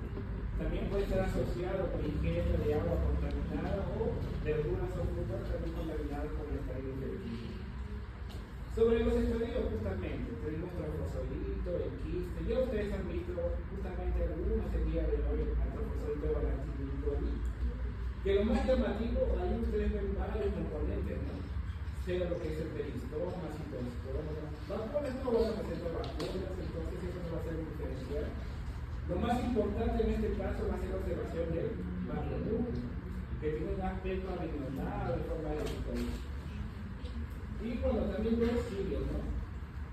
También puede estar asociado con ingesta de agua contaminada o verduras o frutas también contaminadas con el estadio infectivo. Sobre los estadios, justamente, tenemos trofozoito, el quiste. Ya ustedes han visto justamente algunos el día de hoy al trofozoito de Balantidiol. Que lo más llamativo, ahí ustedes ven varios componentes, ¿no? sea lo que es el peristoma, citostoma. Vacunas no van a presentar vacunas, entonces eso no va a ser un diferencial. Lo más importante en este caso va a ser la observación del macronúcleo, que tiene un aspecto arenonado de forma de picoide. Y bueno, también los cilios, ¿no?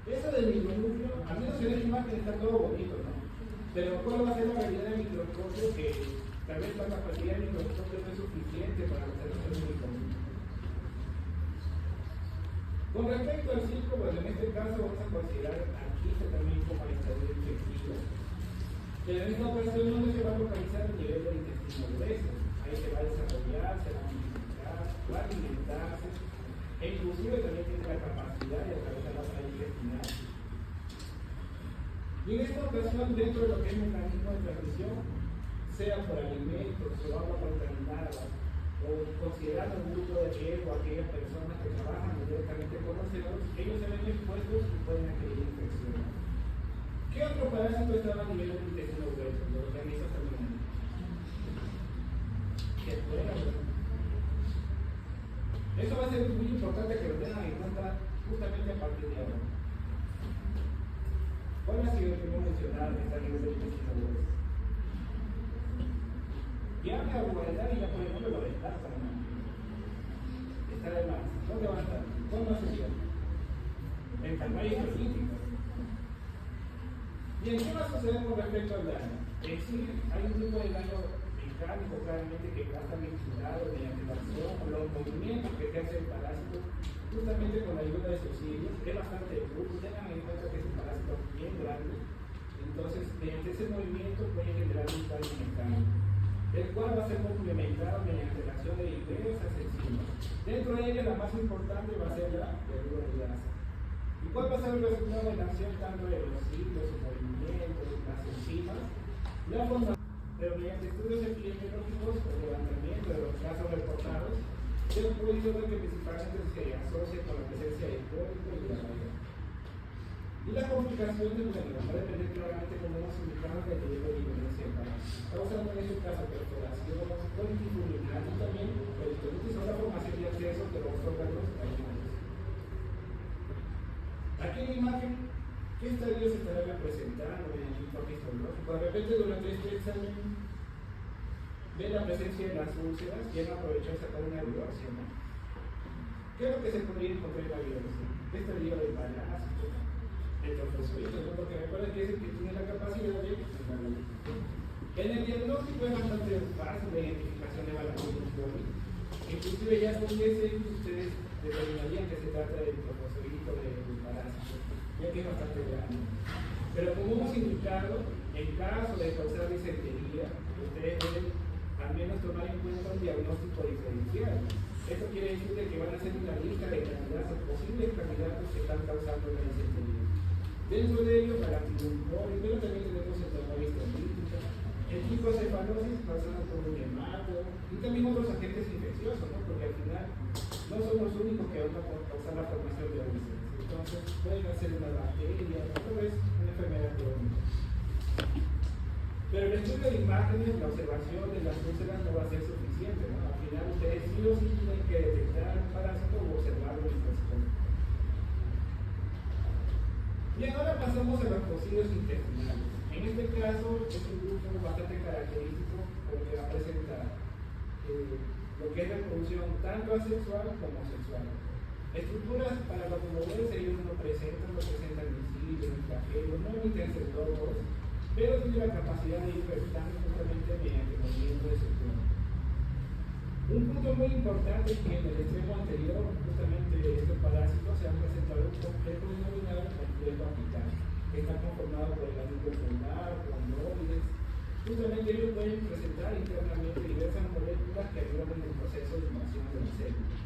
Eso del micronúcleo, al menos en esta imagen está todo bonito, ¿no? Pero ¿cuál va a ser la realidad del microscopio? Que tal vez la capacidad del microscopio no es suficiente para la observación del micronúcleo. Con respecto al ciclo, bueno, en este caso vamos a considerar aquí también como estadio infectivo. Pero en esta ocasión no se va a localizar el nivel del intestino grueso. Ahí se va a desarrollar, se va a multiplicar, va a alimentarse, e inclusive también tiene la capacidad de atravesar la pared intestinal. Y en esta ocasión, dentro de lo que es mecanismo de transmisión, sea por alimentos o agua contaminada, o considerando un grupo de riesgo a aquellas personas que trabajan directamente con los cerdos, ellos se ven expuestos y pueden adquirir infecciones. ¿Qué otro parásito estaba a nivel del intestino grueso? Los organismos terminales. ¿Qué fuera? Eso va a ser muy importante que lo tengan en cuenta justamente a partir de ahora. ¿Cuál ha sido el primero mencionado que está a nivel del intestino grueso? Ya me abuela y ya por ejemplo lo descartan, ¿no? Está de más. ¿Dónde va a estar? ¿Cuándo sería? En calmarios olímpicos. Bien, ¿qué va a suceder con respecto al daño? En sí, hay un tipo de daño mecánico claramente que va a estar vinculado mediante la acción o los movimientos que hace el parásito, justamente con la ayuda de sus cilios. Es bastante brusco, tengan en cuenta que es un parásito bien grande, entonces mediante ese movimiento puede generar un daño mecánico, el cual va a ser complementado mediante la acción de diversas enzimas. Dentro de ellas, la más importante va a ser la hidrogenasa. ¿Y cuál va a ser el resultado de la acción tanto de los ciclos, sus movimientos, las enzimas? La forma, pero mediante estudios epidemiológicos o levantamiento de los casos reportados, se ha podido ver que principalmente se asocia con la presencia de cólico y diarrea. Y las complicaciones, bueno, va a depender claramente, como hemos indicado, del nivel de violencia causando en este caso perforación, colitiformidad y también peritonitis o la formación de accesos de los órganos animales. Aquí en la imagen, ¿qué estadio se estará representando mediante un informe histológico? De repente, durante este examen, ven la presencia de las úlceras y han aprovechado de sacar una biopsia, ¿no? ¿Qué es lo que se podría encontrar en la biopsia? ¿Qué estadio del parásito? El trofozoito, ¿no? Porque recuerden que es el que tiene la capacidad de en el diagnóstico es bastante fácil la identificación de Balaclava. Inclusive ya con ese ustedes determinarían que se trata del trofozoito del parásito, ya que es bastante grande. Pero como hemos indicado, en caso de causar disentería, ustedes deben al menos tomar en cuenta un diagnóstico diferencial. Esto quiere decir que van a hacer una lista de candidatos, posibles candidatos que están causando la disentería. Dentro de ellos, la lactimumori, pero también tenemos el traumatis trombolytica, el picocefalosis causado por un hemato y también otros agentes infecciosos, ¿no? Porque al final no son los únicos que van a causar la formación de úlceras. Entonces pueden hacer una bacteria, otra vez una enfermedad crónica. Pero el estudio de imágenes, la observación de las úlceras no va a ser suficiente, ¿no? Al final ustedes sí o sí tienen que detectar un parásito o observarlo en microscopio. Bien, ahora pasamos a los cocidos intestinales. En este caso es un grupo bastante característico porque va a presentar lo que es la reproducción tanto asexual como sexual. Estructuras para locomodales ellos no presentan misiles, flagelos, no emiten cefalópodos, pero tiene la capacidad de ir infectando justamente mediante el movimiento de estructura. Un punto muy importante es que en el extremo anterior, justamente de estos parásitos, se han presentado un complejo denominado complejo apical, que está conformado por el núcleo pulmonar, condroides. Justamente ellos pueden presentar internamente diversas moléculas que ayudan en el proceso de invasión de la célula.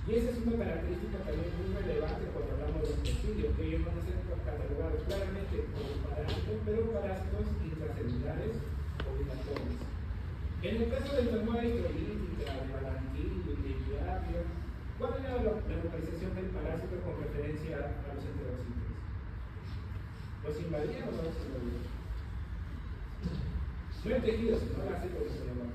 Y esa es una característica también muy relevante cuando hablamos de los cocidios, que ellos van a ser catalogados claramente como parásitos, pero parásitos intracelulares obligatorios. En el caso de enfermedades hidrolítica, de balanquillo, de diarrea, ¿cuál era la localización del parásito con referencia a los enterocitos? ¿Los invadían o no los invadían? No en tejidos, sino en las células se llaman.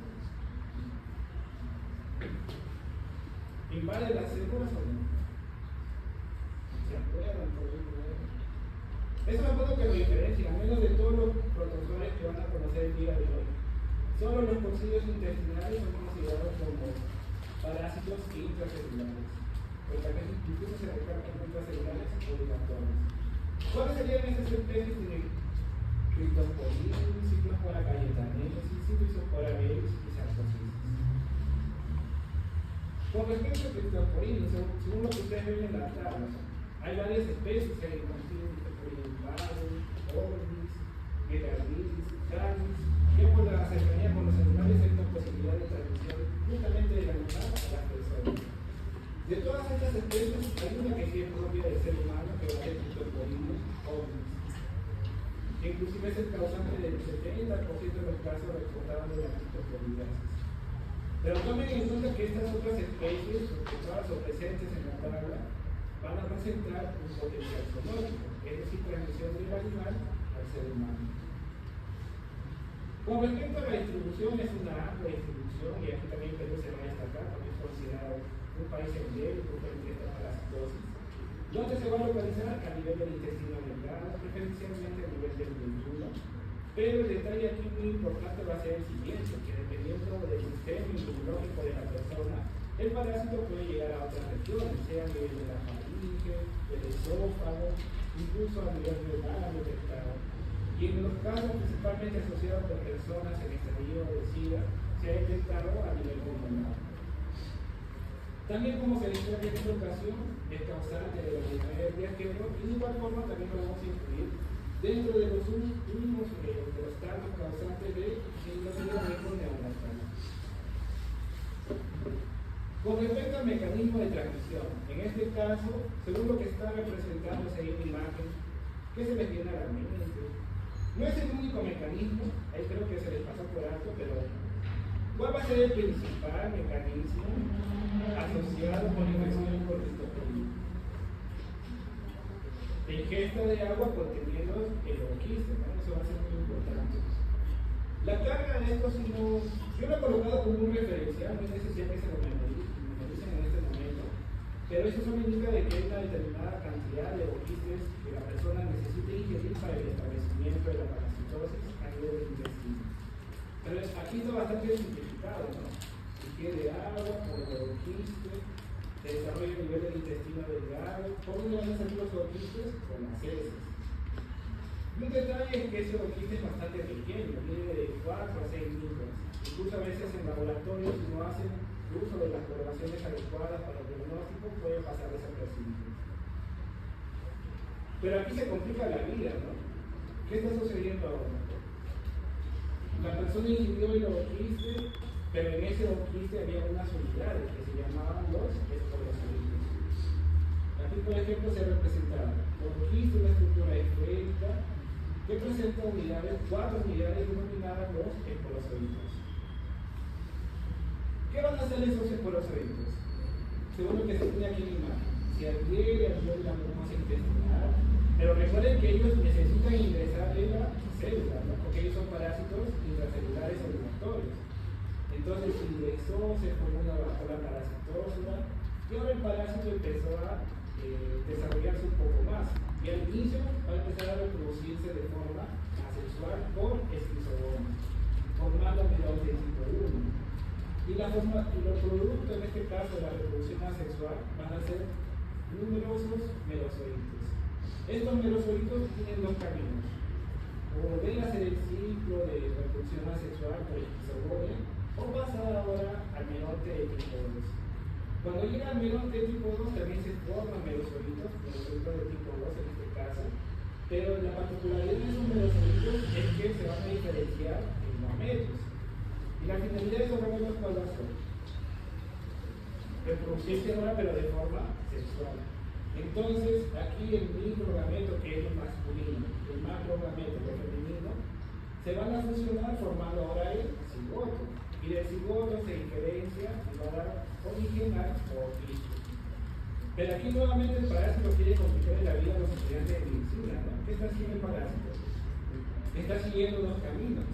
¿Invade las células o no? Eso es algo que lo diferencia, al menos de todos los protozoarios que van a conocer el día de hoy. Solo los cocidos intestinales son considerados como parásitos intracelulares. Los que incluso se recargan intracelulares o obligatorios. ¿Cuáles serían esas especies de Cryptosporin, Cyclospora cayetanesis, Cyclospora veris y Sarcosis? Con respecto a Cryptosporin, según lo que ustedes ven en la tabla, hay varias especies, hay Cryptosporin parus, orbis, Megalis, canis, que por la cercanía con los animales hay una posibilidad de transmisión justamente del animal a las personas. De todas estas especies, hay una que sí es propia del ser humano, que va a ser Cryptosporin orbis. Inclusive es el causante del 70% de los casos reportados de la criptosporidiasis. Pero tomen en cuenta que estas otras especies, todas o presentes en la tabla, van a presentar un potencial zoonótico, es decir, transmisión del animal al ser humano. Con respecto a la distribución, es una amplia distribución, y aquí también Perú se va a destacar, porque es considerado un país endémico frente a esta parasitosis. ¿Dónde se va a localizar? A nivel del intestino delgado, preferencialmente a nivel del músculo. Pero el detalle aquí muy importante va a ser el siguiente, que dependiendo del sistema inmunológico de la persona, el parásito puede llegar a otras regiones, sea a nivel de la faringe, del esófago, incluso a nivel renal o rectal. Y en los casos principalmente asociados con personas en estadio de SIDA, se ha detectado a nivel pulmonar. También, como se describe en esta ocasión, es causante de la enfermedad de asquero, y de igual forma también lo vamos a incluir dentro de los últimos de los tantos causantes de síndrome neonatal. Con respecto al mecanismo de transmisión, en este caso, según lo que está representándose ahí en la imagen, ¿qué se les viene a la mente? No es el único mecanismo, ahí creo que se les pasó por alto, pero ¿cuál va a ser el principal mecanismo asociado con la infección por Cryptosporin? La ingesta de agua conteniendo el orquídeo, ¿no? Eso va a ser muy importante. La carga de esto, si no, yo lo he colocado como un referencial, no es necesario que se lo memoricen en este momento, pero eso solo indica de que hay una determinada cantidad de orquídeos que la persona necesita ingerir para el establecimiento de la parasitosis a nivel del intestino. Pero aquí está bastante simplificado, ¿no? Ingiere agua, por el orquídeo, se desarrolla a nivel del intestino delgado. ¿Por dónde van a salir los orquídeos? Con las heces. Y un detalle es que ese orquídeo es bastante pequeño, mide de 4 a 6 micras. Incluso a veces en laboratorios, si no hacen uso de las coloraciones adecuadas para el diagnóstico, puede pasar desapercibido. Pero aquí se complica la vida, ¿no? ¿Qué está sucediendo ahora? La persona ingirió el orquídeo, pero en ese orquídeo había unas unidades que se llamaban los esporocitos. Aquí, por ejemplo, se representaba el orquídeo, una estructura esférica, que presenta unidades, 4 unidades denominadas los esporocitos. ¿Qué van a hacer esos esporocitos? Según lo que se tiene aquí en la imagen, se adhiere al nivel de la mucosa intestinal, pero recuerden que ellos necesitan ingresar en la célula, ¿no? Porque ellos son parásitos intracelulares obligatorios. Entonces ingresó, se formó una vacuola parasitósula, y ahora el parásito empezó a desarrollarse un poco más. Y al inicio va a empezar a reproducirse de forma asexual por esquizogomas, formando merote tipo 1. Y los productos, en este caso de la reproducción asexual, van a ser numerosos merozoitos. Estos merozoitos tienen dos caminos: o volver a hacer el ciclo de reproducción asexual por esquizogonia, o pasar ahora al merote de tipo 2. Cuando llega al merote de tipo 2 también se forman merozoitos de tipo 2 en este caso, pero la particularidad de esos merozoitos es que se van a diferenciar en gametos. Y la finalidad de esos gametos, ¿cuál va a ser? Reproducirse ahora, pero de forma sexual. Entonces, aquí el microgameto, que es el masculino, el macrogameto, que es el femenino, se van a fusionar formando ahora el cigoto. Y del cigoto se diferencia y va a dar origen al orquídeo. Pero aquí nuevamente el parásito quiere complicar la vida a los estudiantes de medicina, ¿no? ¿Qué está haciendo el parásito? Está siguiendo dos caminos.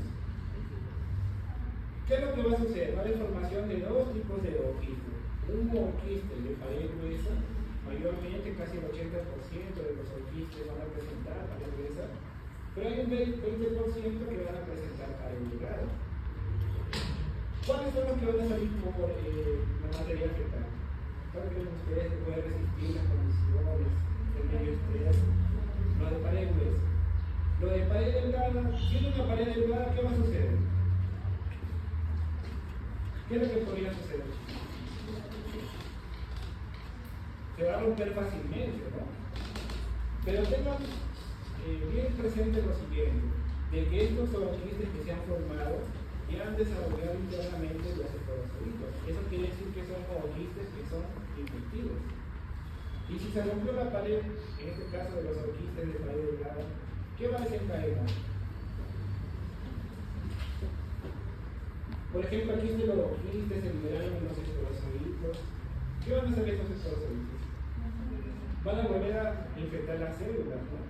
¿Qué es lo que va a suceder? Va a haber formación de dos tipos de orquídeo. Un orquídeo de pared gruesa, Mayormente, casi el 80% de los orquídeas van a presentar pared gruesa, pero hay un 20% que van a presentar pared delgada. ¿Cuáles son los que van a salir por la materia fecal? ¿Cuáles creen ustedes que pueden resistir las condiciones del medio externo? Lo de pared gruesa. Lo de pared delgada, siendo una pared delgada, ¿qué va a suceder? ¿Qué es lo que podría suceder? Se va a romper fácilmente, ¿no? Pero tengan bien presente lo siguiente, de que estos orquídeas que se han formado ya han desarrollado internamente los esporocitos. Eso quiere decir que son orquídeas que son infectivos. Y si se rompió la pared, en este caso de los orquídeas de pared delgada, ¿qué va a desencadenar? Por ejemplo, aquí de los orquídeas se liberaron los esporocitos. ¿Qué van a hacer estos esporocitos? Van a volver a infectar las células, ¿no?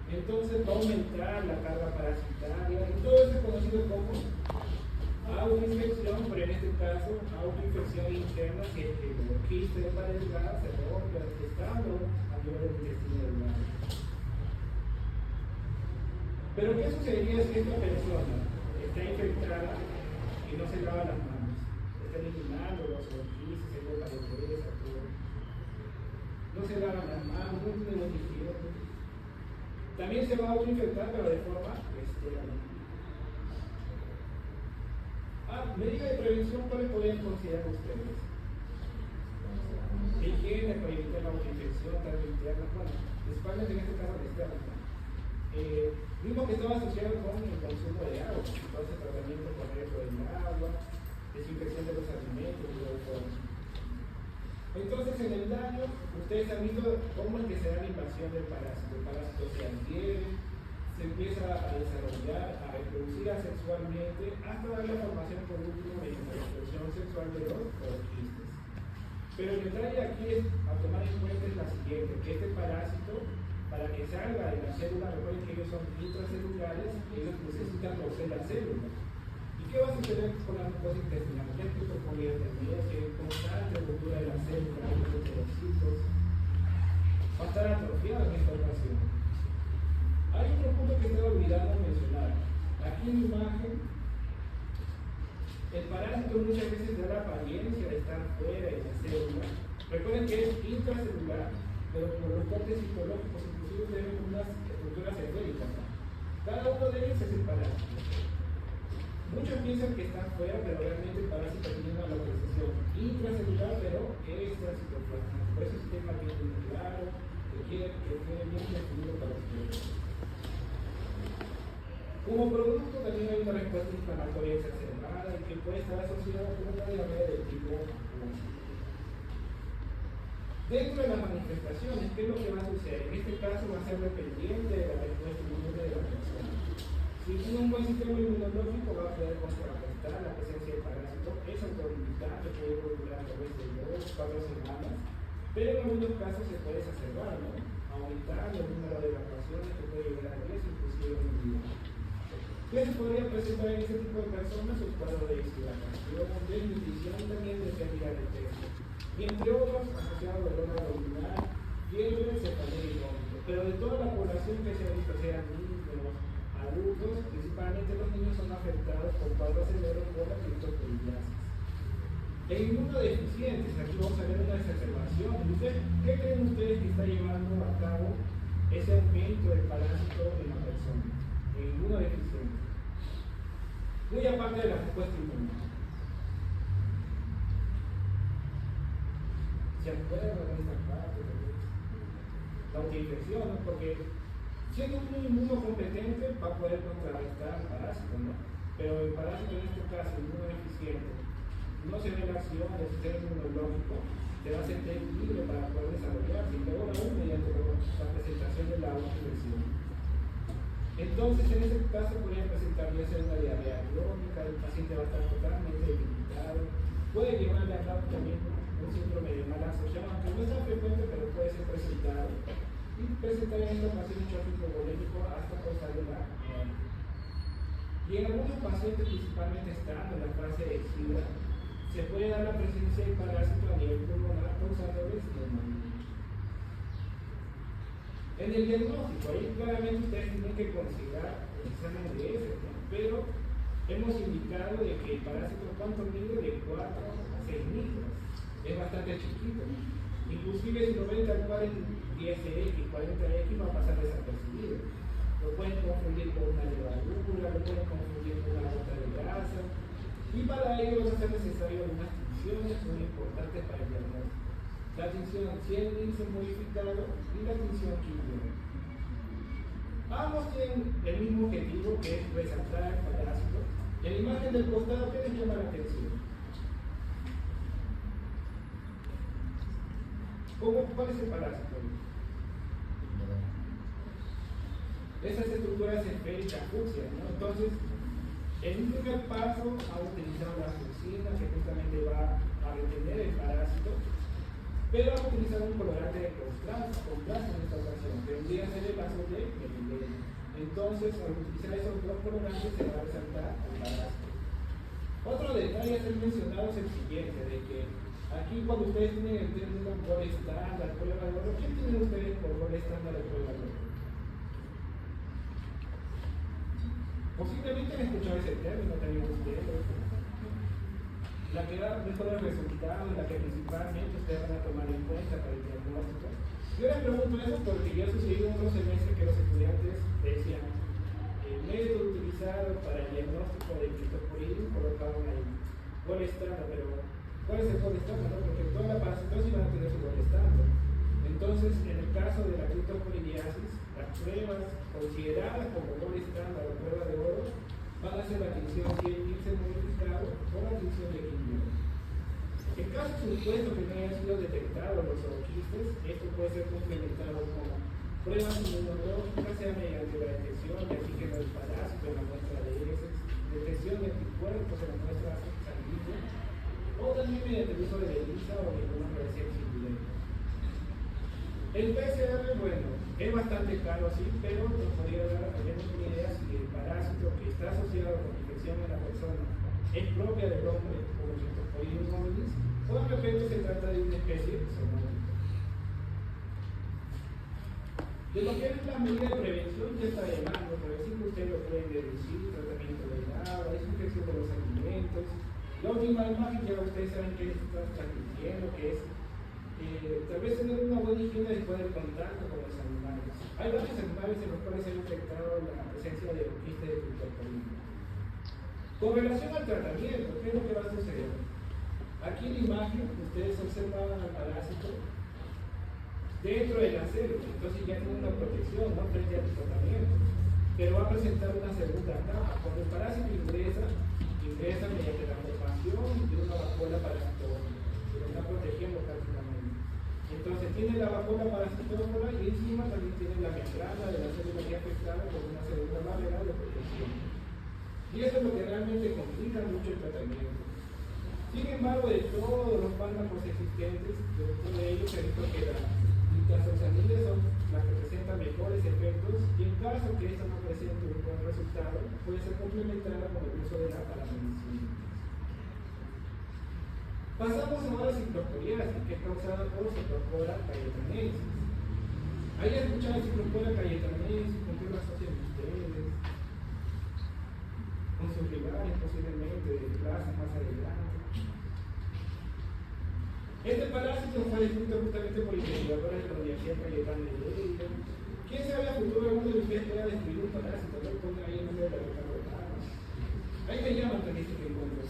Entonces va a aumentar la carga parasitaria y todo eso es conocido como autoinfección, pero en este caso autoinfección interna, si es que el quiste de pared delgada se rompe estando a nivel del intestino delgado. Pero ¿qué sucedería si esta persona está infectada y no se lava las manos? Está eliminando los orquídeos, se corta la cabeza, todo. No se lavan las manos, no tiene los higiene. También se va a autoinfectar, pero de forma externa. Medidas de prevención, ¿cuáles podrían considerar ustedes? Higiene para evitar la autoinfección, tanto interna, bueno, principalmente en este caso la externa. Mismo que estaba asociado con el consumo de agua, entonces tratamiento correcto del agua, desinfección de los alimentos y todo eso. Entonces, en el daño, ustedes han visto cómo es que se da la invasión del parásito. El parásito se adhiere, se empieza a desarrollar, a reproducir asexualmente, hasta dar la formación por último mediante la reproducción sexual de los orquídeas. Pero el detalle aquí es, a tomar en cuenta es la siguiente, que este parásito, para que salga de la célula, recuerden que ellos son intracelulares, ellos necesitan torcer la célula. ¿Qué va a suceder con la mucosa intestinal? ¿Qué tipo de convierte? Que constante ruptura de la célula, de los erocitos, va a estar atrofiada en esta ocasión. Hay otro punto que estoy olvidando mencionar. Aquí en la imagen, el parásito muchas veces da la apariencia de estar fuera de la célula. Recuerden que es intracelular, pero por los cortes psicológicos, inclusive tienen unas estructuras esféricas. Cada uno de ellos es el parásito. Muchos piensan que está fuera, pero realmente el parásito tiene una localización intracelular, pero extracitoplasmática. Por eso es un tema bien claro, que quede bien definido para ustedes. Como producto también hay una respuesta inflamatoria exacerbada y que puede estar asociada con una diarrea del tipo 1. Dentro de las manifestaciones, ¿qué es lo que va a suceder? En este caso va a ser dependiente de la respuesta inmune de la persona. Si tiene un buen sistema inmunológico, va a poder contrarrestar la presencia del parásito. Es autolimitante, puede durar a través de 2 o 4 semanas, pero en algunos casos se puede exacerbar, ¿no? Aumentando el número de evacuaciones que puede llegar a 10, inclusive un día. ¿Qué se podría presentar en este tipo de personas? Un cuadro de deshidratación, desnutrición y también de pérdida de peso. Y entre otros, asociado al dolor abdominal, fiebre, cefalea y vómito. Pero de toda la población que se ha visto, sean niños, adultos, principalmente los niños, son afectados por cuadros severos por la criptocoidiasis. En inmunodeficientes, aquí vamos a ver una exacerbación. ¿Qué creen ustedes que está llevando a cabo ese aumento del parásito en la persona? En inmunodeficiente. Muy aparte de la respuesta inmune. ¿Se acuerdan de esta parte? La autoinfección, ¿no? Porque siendo un inmunocompetente va a poder contrarrestar el parásito, ¿no? Pero el parásito en este caso, inmunodeficiente, no se ve la acción del sistema inmunológico, te va a sentir libre para poder desarrollarse y luego aún mediante la presentación de la autoinfección. Entonces, en ese caso podría presentar ya sea una diarrea crónica, el paciente va a estar totalmente debilitado, puede llevarle a cabo también un síndrome de mala absorción, aunque no es tan frecuente, pero puede ser presentado, y presentar en esta ocasión un choque hipovolémico hasta causarle la muerte. Y en algunos pacientes, principalmente estando en la fase de SIDA, se puede dar la presencia del parásito a nivel pulmonar causándoles neumonía. En el diagnóstico, ahí claramente ustedes tienen que considerar el examen de heces, ¿no? Pero hemos indicado de que el parásito cuánto mide de 4 a 6 micros, es bastante chiquito. Inclusive si lo ven tal cual en 10X, 40X va a pasar desapercibido. Lo pueden confundir con una levadura, lo pueden confundir con una gota de grasa, y para ello va a ser necesario algunas tinciones muy importantes para el diagnóstico. La tinción 100 índice modificado y la tinción química. Ambos tienen el mismo objetivo, que es resaltar el parásito. En la imagen del costado, ¿qué les llama la atención? ¿Cuál es el parásito? Esas estructuras esféricas fucsias, ¿no? Entonces, en un primer paso han utilizado la fucsina, que justamente va a retener el parásito, pero han utilizado un colorante de contraste en esta ocasión, que vendría a ser el vaso de metileno. Entonces, al utilizar esos dos colorantes se va a resaltar el parásito. Otro detalle a ser mencionado es el siguiente, de que aquí cuando ustedes tienen el término gol estándar, prueba de oro, ¿quién tienen ustedes por gol estándar de prueba de oro? Posiblemente han escuchado ese término también ustedes. La que da mejores resultados, la que principalmente ustedes van a tomar en cuenta para el diagnóstico. Yo les pregunto eso porque ya sucedió en otros semestres que los estudiantes decían el método utilizado para el diagnóstico de criptosporidismo colocaban ahí gol estándar, pero ¿cuál es el gol estándar? ¿No? Porque toda la parasitosis van a tener su gol estándar. Entonces, en el caso de la criptosporidiasis, las pruebas consideradas como gol estándar o prueba de oro van a ser la tinción 100-15 modificado o la tinción de quimio. En caso supuesto que no hayan sido detectados los zooquistes, esto puede ser complementado con pruebas inmunológicas, sea mediante la detección de antígeno del parásito en la muestra de heces, detección de anticuerpos en la muestra sanguínea, o también mediante el uso de ELISA o ninguna presencia indirecta. El PCR, bueno, es bastante caro, sí, pero nos podría dar al menos una idea si el parásito que está asociado con infección en la persona es propia del hombre, como Cryptosporidium hominis, o de repente se trata de una especie zoonótica. De lo que es la medida de prevención ya está llamando, pero sí que ustedes lo pueden deducir, tratamiento del agua, desinfección de los alimentos. La última imagen ya ustedes saben que está transmitiendo, que es tal vez tener una buena higiene después del contacto con los animales. Hay varios animales en los cuales se ha detectado la presencia de quistes de Cryptosporidium. Con relación al tratamiento, ¿qué es lo que va a suceder? Aquí en la imagen ustedes observan al parásito dentro de la célula, entonces ya tiene una protección, no frente al tratamiento, pero va a presentar una segunda etapa. Cuando el parásito ingresa mediante la formación de una vacuola parasitófora, que lo está protegiendo prácticamente. Entonces tiene la vacuola parasitófora y encima también tiene la membrana de la célula ya afectada con una segunda barrera de protección. Y eso es lo que realmente complica mucho el tratamiento. Sin embargo, de todos los fármacos existentes, de ellos se ha visto que las nitazoxanidas son las que presentan mejores efectos y en caso que esta no presente un buen resultado, puede ser complementada con el uso de la paramedicina. Pasamos ahora a ciclosporiasis, que es causada por Cyclospora cayetanensis. ¿Hay escuchado Cyclospora cayetanensis? ¿Con qué lo asocian ustedes? Con sus rivales posiblemente de clase más adelante. Este parásito fue descrito justamente por investigadores de la Universidad Cayetana de Lleida. ¿Quién sabe a futuro alguno de ustedes pueda describir un parásito? No pongan ahí el nombre de la boca. Ahí me llaman también si me encuentro.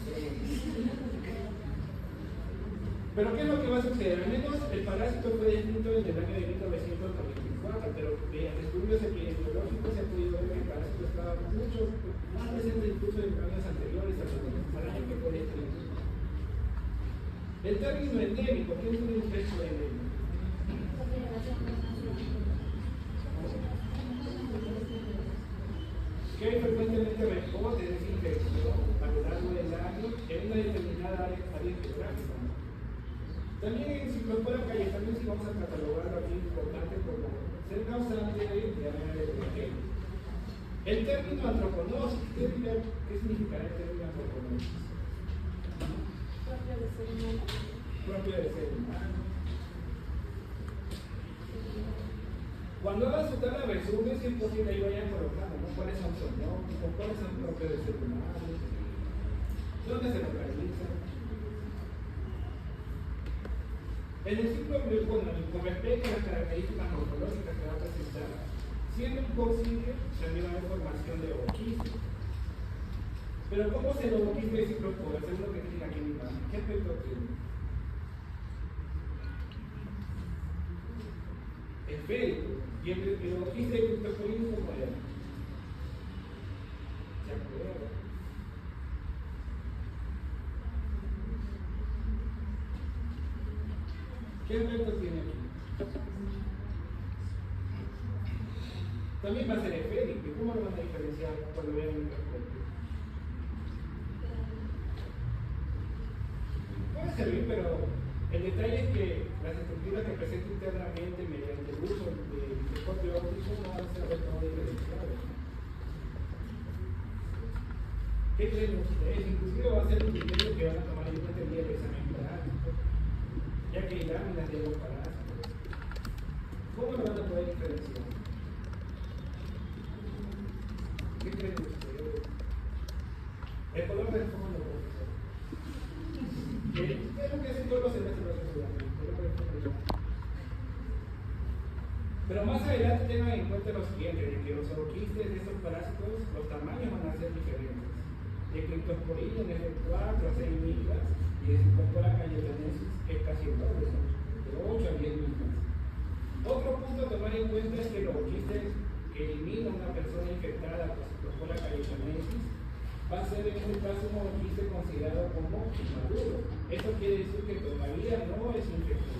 Pero ¿qué es lo que va a suceder? Al menos el parásito fue descrito en el año de 1994, pero mediante estudios epidemiológicos se ha podido ver que el parásito estaba mucho más presente incluso en años anteriores al año que fue descrito. El término endémico, ¿qué es un efecto endémico? Que hay frecuentemente reportes de desinfección a lo largo del año en una determinada área geográfica. También en Cyclospora cayetanensis vamos a catalogarlo aquí importante como ser causante de diarrea de Burgess. El término antroponosis, ¿qué significará el término antroponosis? Propio de ser humano. Propio del ser humano. Cuando hagan su tabla de resumen, si es posible, ahí vayan colocando, ¿no? ¿Cuáles son zoonóticos? ¿Cuáles son propios de ser humanos? ¿Dónde se localizan? En el ciclo bioeconómico, con respecto a las características morfológicas que va a presentar, siendo un coccinio, también va a haber formación de ooquistes. Pero ¿cómo se lo ooquiste de ciclopoda? Según lo que tiene aquí en mi mano, ¿qué aspecto tiene? Esférico. Y el ooquiste de ciclopoda, ¿cómo era? ¿Se acuerda? ¿Qué aspecto tiene aquí? También va a ser esférico. ¿Cómo lo van a diferenciar cuando vean el microscopio? Puede servir, pero el detalle es que las estructuras que presenta internamente mediante el uso del microscopio óptico no van a ser de todo diferenciadas. ¿Qué creen ustedes? Inclusive va a ser un criterio que van a tomar en cuenta el día del examen práctico, ya que hay láminas de los parásitos. ¿Cómo lo van a poder diferenciar? ¿Qué creen ustedes? El color del fondo, profesor. ¿Qué es lo que hacen todos los semestres seguramente? Pero más adelante tengan en cuenta lo siguiente, de que los ooquistes de estos parásitos, los tamaños van a ser diferentes. De Cryptosporidium es de 4 a 6 millas y de Cyclospora cayetanensis es casi el doble, de 8 a 10 millas. Otro punto a tomar en cuenta es que los ooquistes que elimina una persona infectada por Cyclospora cayetanensis va a ser en este caso un ooquiste considerado como inmaduro. Esto quiere decir que todavía no es infectado.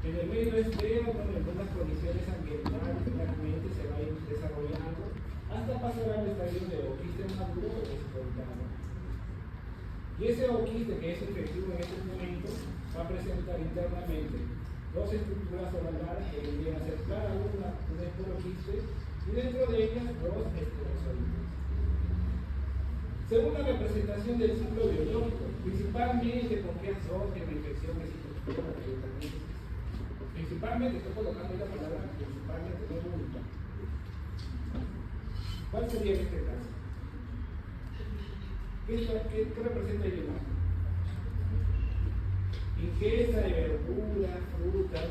En el medio extremo, con algunas condiciones ambientales, claramente se va a ir desarrollando hasta pasar al estadio de ooquiste maduro o descolgado. Y ese ooquiste que es efectivo en estos momentos va a presentar internamente dos estructuras ovaladas que vendrían a ser cada una un esporoquiste y dentro de ellas dos esporozoides. Según la representación del ciclo biológico, principalmente con qué asocia la infección de Cyclospora cayetanensis. Principalmente, estoy colocando la palabra principalmente, no única. ¿Cuál sería en este caso? ¿Qué representa el imagen? Ingesta de verduras, frutas.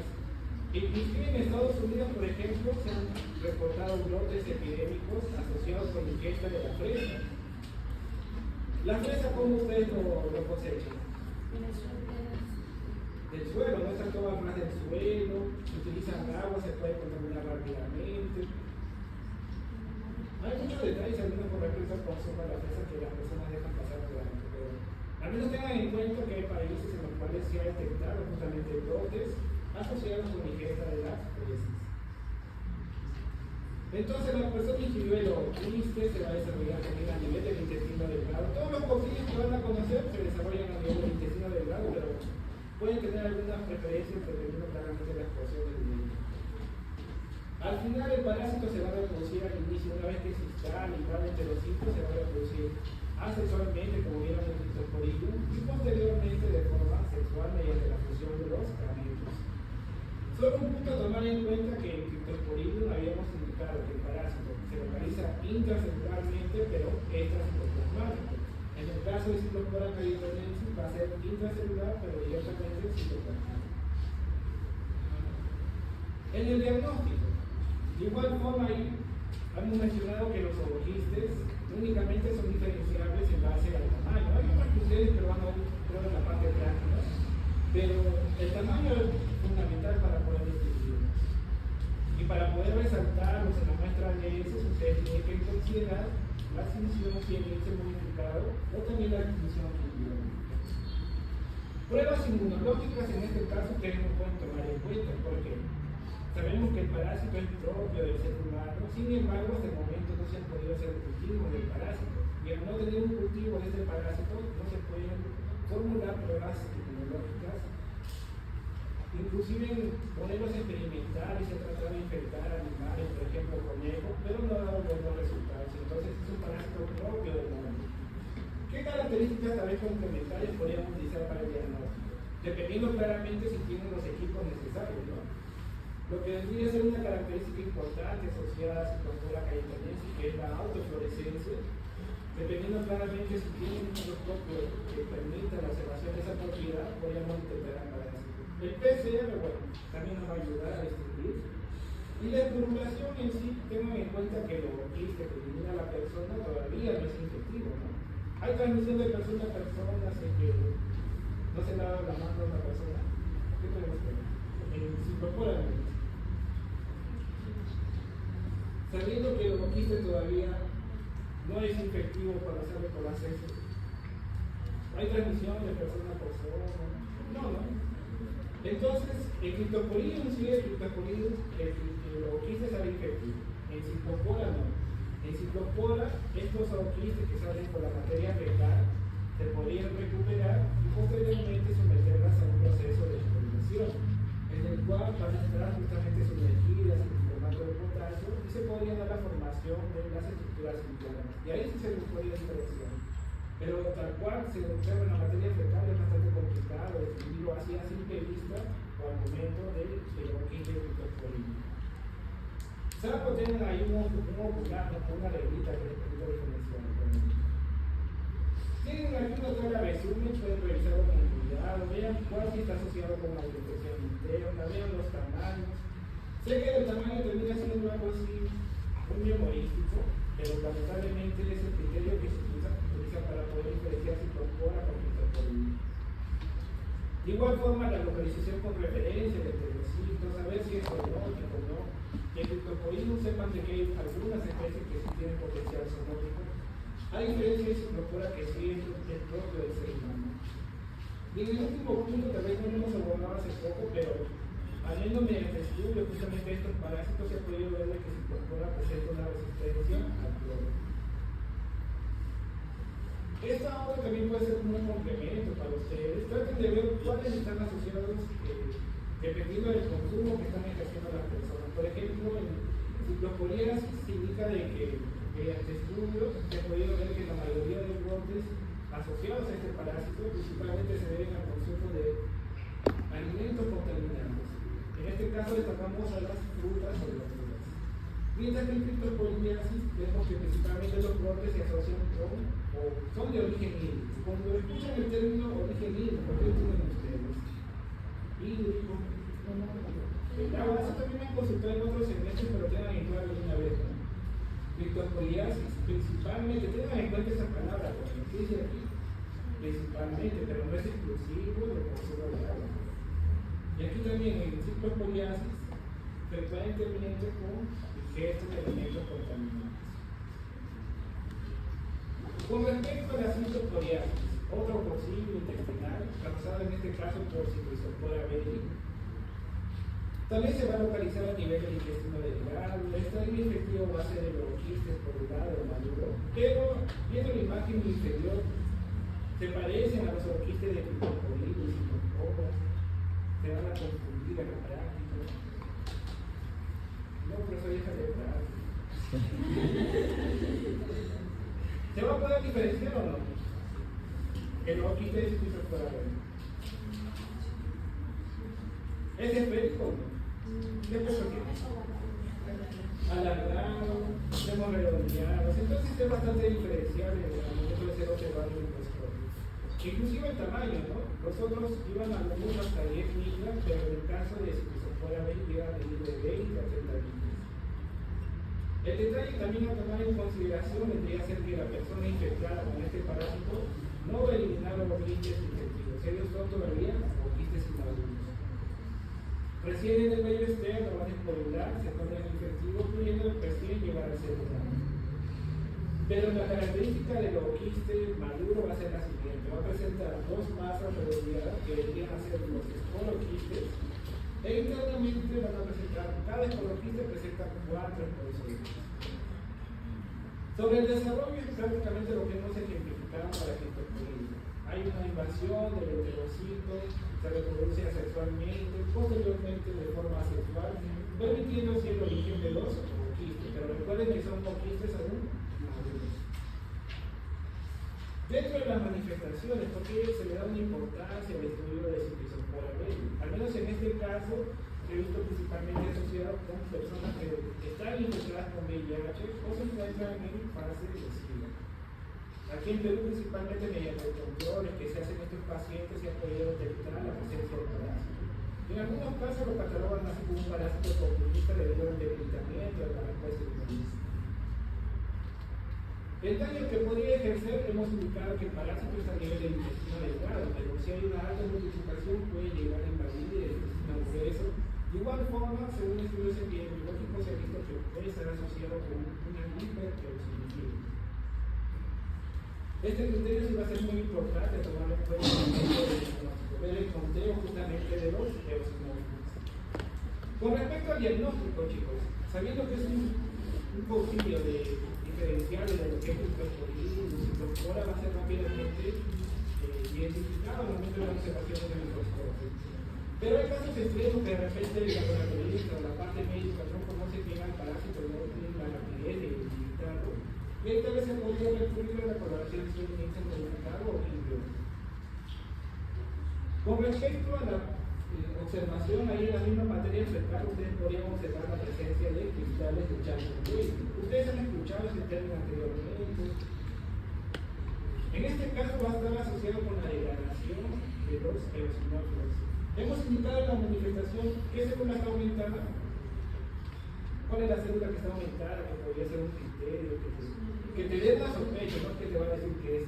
Inclusive en Estados Unidos, por ejemplo, se han reportado brotes epidémicos asociados con la ingesta de la fresa. ¿La fresa cómo ustedes lo cosechan? Del suelo, no se toma más del suelo, se utilizan agua, se puede contaminar rápidamente. Hay muchos detalles algunos con respecto al consumo de la fresa que las personas dejan pasar por alto, pero al menos tengan en cuenta que hay países en los cuales se ha detectado justamente brotes asociados con la ingesta de las fresas. Entonces la persona ingirió el ooquiste, se va a desarrollar también a nivel del intestino delgado. Todos los cocines que van a conocer se desarrollan a nivel del intestino delgado, pero pueden tener algunas preferencias dependiendo claramente de las porciones del medio. Al final el parásito se va a reproducir al inicio, una vez que se instala y va entre los ciclos, se va a reproducir asexualmente, como vieron en el Cryptosporidium, y posteriormente de forma sexual mediante la fusión de los gametos. Solo un punto a tomar en cuenta que en Cryptosporidium habíamos indicado que el parásito se localiza intracelularmente, pero extracitoplasmático. En el caso de Cyclospora cayetanensis va a ser intracelular, pero directamente citoplasmático. En el diagnóstico, de igual forma, hemos mencionado que los ooquistes únicamente son diferenciables en base al tamaño. Hay otras que ustedes pero van a ver en la parte práctica, pero el tamaño es fundamental para poder distinguirlos. Y para poder resaltarlos en la muestra de heces, ustedes tienen que considerar la adquisición y el índice modificado o también la adquisición biológica. Pruebas inmunológicas en este caso ustedes no pueden tomar en cuenta porque sabemos que el parásito es propio del ser humano, sin embargo hasta el momento no se han podido hacer cultivos del parásito y al no tener un cultivo de este parásito no se pueden formular pruebas inmunológicas, inclusive modelos experimentales se han tratado de infectar animales, por ejemplo conejos, pero no ha dado buenos resultados. Entonces es un parásito propio del humano. ¿Qué características tal vez complementarias podríamos utilizar para el diagnóstico? Dependiendo claramente si tienen los equipos necesarios, ¿no? Lo que debería ser una característica importante asociada a la cayetanesis, que es la autofluorescencia, dependiendo claramente si tiene un microscopio que permita la observación de esa propiedad, podríamos intentar aclarar así. El PCR, bueno, también nos va a ayudar a distinguir. Y la estimulación en sí, tengan en cuenta que lo que elimina a la persona todavía no es infectivo, ¿no? Hay transmisión de persona a persona, así que no se lava la mano a una persona. ¿Qué tenemos que ver? Se incorpora en el sabiendo que el boquiste todavía no es infectivo para hacerlo con las heces. ¿Hay transmisión de persona a persona? No. Entonces, el criptosporidium sí es criptosporidium, el boquiste sale infectivo. En ciclopora no. En ciclopora, estos boquistes que salen por la materia fecal se podrían recuperar y posteriormente someterlas a un proceso de esterilización, en el cual van a entrar justamente sumergidas en formato de potasio y se podría dar la formación de las estructuras internas. Y ahí sí se les podría diferenciar. Pero tal cual se observa en la materia fecal es bastante complicado definirlo así a simple vista o al momento del boquiste criptosporidium. Sapo tienen ahí un ocular, una reglita que les permite diferenciar. Tienen aquí una tabla de resumen, pueden revisarlo con cuidado, vean cuál sí está asociado con la infección interna, vean los tamaños. Sé que el tamaño termina siendo algo así muy humorístico, pero lamentablemente es el criterio que se utiliza para poder diferenciar si incorpora con criptosporidium. De igual forma, la localización con referencia del heterocito, saber si es zoonótico o no. El criptosporidium, sepan de que hay algunas especies que sí tienen potencial zoonótico. A diferencia de ciclopora que sí es propio del ser humano. Y en el último punto, tal vez no lo hemos abordado hace poco, pero habiendo mediante estudio justamente estos parásitos, se ha podido ver que ciclopora presenta una resistencia al cloro. Esta obra también puede ser como un complemento para ustedes. Traten de ver cuáles están asociados dependiendo del consumo que están ejerciendo las personas. Por ejemplo, en cicloporiasis se indica de que mediante estudios se ha podido ver que la mayoría de los brotes asociados a este parásito principalmente se deben al consumo de alimentos contaminados. En este caso destacamos a las frutas o verduras. Mientras que en criptosporidiasis vemos que principalmente los brotes se asocian con o son de origen hídrico. Cuando escuchan el término origen hídrico, ¿qué entienden ustedes? Hídrico. El agua, eso también me han consultado en otros semestres, pero tengan en claro de una vez, ¿no? Criptosporidiasis, principalmente, tengan en cuenta esa palabra, porque lo que dice aquí, principalmente, pero no es exclusivo de consumo de agua. Y aquí también en criptosporidiasis, frecuentemente con ingestos de alimentos contaminados. Con respecto a la criptosporidiasis, otro posible intestinal, causado en este caso por Ciclospora belli, también se va a localizar a nivel del intestino delgado. El estadio infectivo va a ser de los quistes por un lado maduro, pero viendo la imagen inferior, se parecen a los orquistes de criptosporidium y ciclopora. Se van a confundir en la práctica. No, pero eso deja de práctica. ¿Se va a poder diferenciar o no? El orquiste de Ciclospora belli. ¿Es esférico o no? ¿Qué peso tiene? Alargado, hemos redondeados, entonces es bastante diferenciable al momento de ser observado en el microscopio. Inclusive el tamaño, ¿no? Los otros iban a medir hasta 10 micras, pero en el caso de Ciclospora belli llega a medir de 20 a 30 micras. El detalle también a tomar en consideración vendría a ser que la persona infectada con este parásito no va a eliminar los quistes infectivos, ellos son todavía quistes inmaduros. Recién en el medio externo van a explorar, se tornan infectivos, pudiendo recién llegar al ser humano. Pero la característica del quiste maduro va a ser la siguiente: va a presentar dos masas redondeadas que vendrían a ser los esporoquistes, e internamente van a presentar, cada esporoquiste presenta 4 esporozoides. Sobre el desarrollo es prácticamente lo que hemos ejemplificado para criptosporidium. Hay una invasión del heterocito, se reproduce asexualmente, posteriormente de forma asexual, permitiendo el origen de los quistes, pero recuerden que son quistes aún maduros. Dentro de las manifestaciones, porque se le da una importancia al estudio de Ciclospora belli, al menos en este caso, he visto principalmente asociado con personas que están infectadas con VIH o se encuentran en fase lesiva. Aquí en Perú, principalmente mediante controles que se hacen a estos pacientes, se ha podido detectar la presencia de parásitos. En algunos casos lo catalogan así como un parásito oportunista debido al debilitamiento de la respuesta inmunitaria. El daño que podría ejercer, hemos indicado que el parásito es a nivel del intestino delgado, pero si hay una alta multiplicación puede llegar a invadir el intestino grueso. De igual forma, según estudios epidemiológicos, se ha visto que puede estar asociado con una hipereosinofilia. Este criterio sí va a ser muy importante tomar en cuenta el momento del diagnóstico, ver el conteo justamente de los eosinófilos. Con respecto al diagnóstico, chicos, sabiendo que es un posible de diferencial de lo que es el ciclospora va a ser rápidamente identificado al momento de la observación del microscopio. Pero hay casos extremos que de repente el laboratorista o la parte médica no conoce bien al parásito, no tiene la rapidez de identificarlo, y ahí tal vez se podría recurrir a la coloración de un índice modificado o embriónico. Con respecto a la observación, ahí en la misma materia fecal ustedes podrían observar la presencia de cristales de Charcot-Marie. Ustedes han escuchado ese término anteriormente. En este caso va a estar asociado con la degradación de los eosinófilos. Hemos indicado en la manifestación qué célula está aumentada, cuál es la célula que está aumentada, que podría ser un criterio, que te dé la sospecha, no que te va a decir que es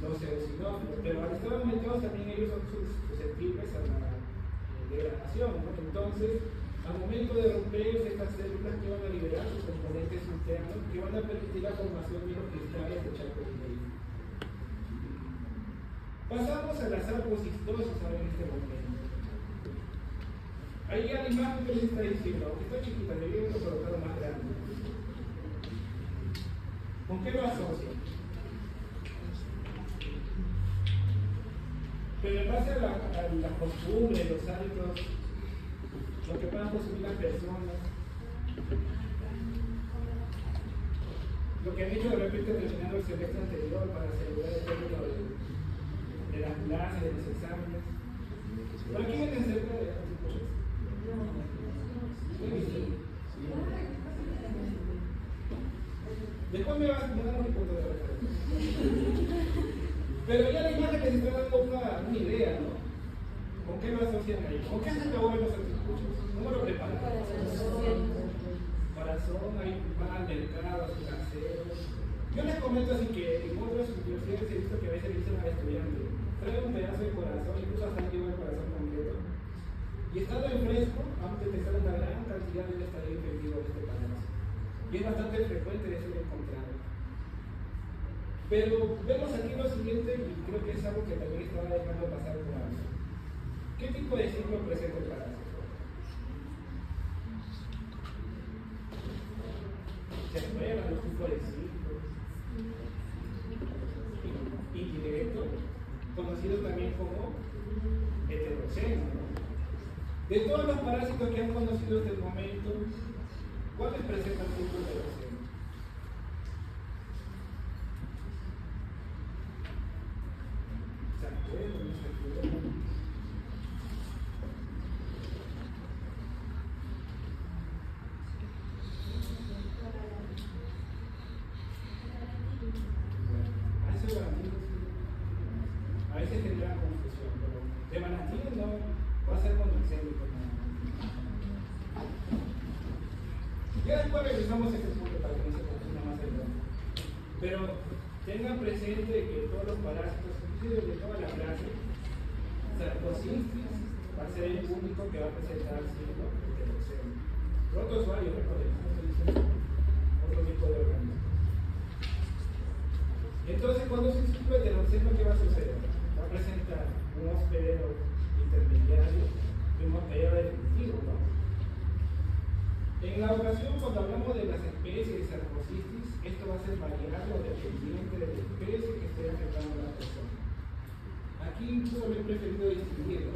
los eosinófilos, pero al estar aumentados también ellos son susceptibles a la degradación, ¿no? Entonces, al momento de romper estas células que van a liberar sus componentes internos que van a permitir la formación de los cristales de Charcot-Marie. Pasamos a la sarcocistosis ahora en este momento. Ahí ya la imagen que les está diciendo, aunque está chiquita, debería haberlo colocado más grande. ¿Con qué lo asocian? Pero en base a la costumbre, los hábitos, lo que puedan consumir las personas, lo que han hecho de repente terminando el semestre anterior para asegurar el término de las clases, de los exámenes. ¿Por aquí vienen cerca de las escuchas? Después me vas a dar un punto de referencia. Pero ya la imagen les está dando una idea, ¿no? ¿Con qué lo asocian ahí? ¿Con qué hacen ahora los anticuchos? ¿Cómo lo preparan? Corazón, ahí van al mercado, a sus caseros. Yo les comento así que en otras universidades he visto que a veces dicen al estudiante, trae un pedazo de corazón, incluso hasta lleva el corazón completo. Y estando en fresco, vamos a detectar una gran cantidad de estadio infectivo de este parásito. Y es bastante frecuente de ser encontrado. Pero vemos aquí lo siguiente, y creo que es algo que también estaba dejando pasar por alto. ¿Qué tipo de ciclo presenta el parásito? ¿Se acuerdan los tipos de ciclos? Indirecto, conocido también como heteroceno, ¿no? De todos los parásitos que han conocido hasta el momento, ¿cuáles presentan ciclo heteroceno? ¿Se acuerdan? ¿No se acuerdan? A veces tendrá confusión, pero de manatí no va a ser conducémico. Ya después revisamos este punto para que no se confunda más adelante. Pero tengan presente que todos los parásitos, inclusive de toda la clase, Sarcosistis va a ser el único que va a presentar signo heteroceno. Otros varios, otro tipo de organismo. Entonces, cuando es un ciclo heteroceno, ¿qué va a suceder? Va a presentar un hospedero intermediario y un hospedero definitivo, ¿no? En la ocasión, cuando hablamos de las especies de Sarcosistis, esto va a ser variable o dependiente de la especie que esté afectando a la persona. Aquí incluso me he preferido distinguirlo.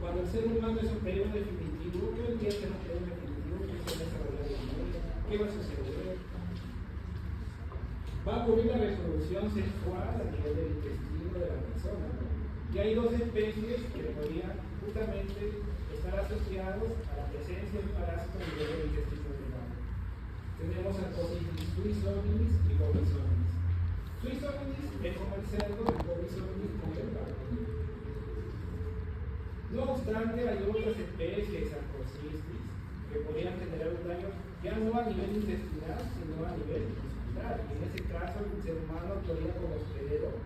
Cuando el ser humano es un periodo definitivo, ¿qué día que no es un definitivo? ¿Qué se va a desarrollar en él? ¿Qué va a suceder? Va a ocurrir la reproducción sexual a nivel del intestino de la persona, ¿no? Y hay dos especies que podrían justamente estar asociados a la presencia de un parásito a nivel del intestino delgado. Tenemos Arcositis suisominis y Bovisominis. Suisominis es como el cerdo y Bovisominis como el vaco. No obstante, hay otras especies Arcositis que podrían generar un daño ya no a nivel intestinal, sino a nivel muscular. Y en ese caso, el ser humano actuaría como hospedero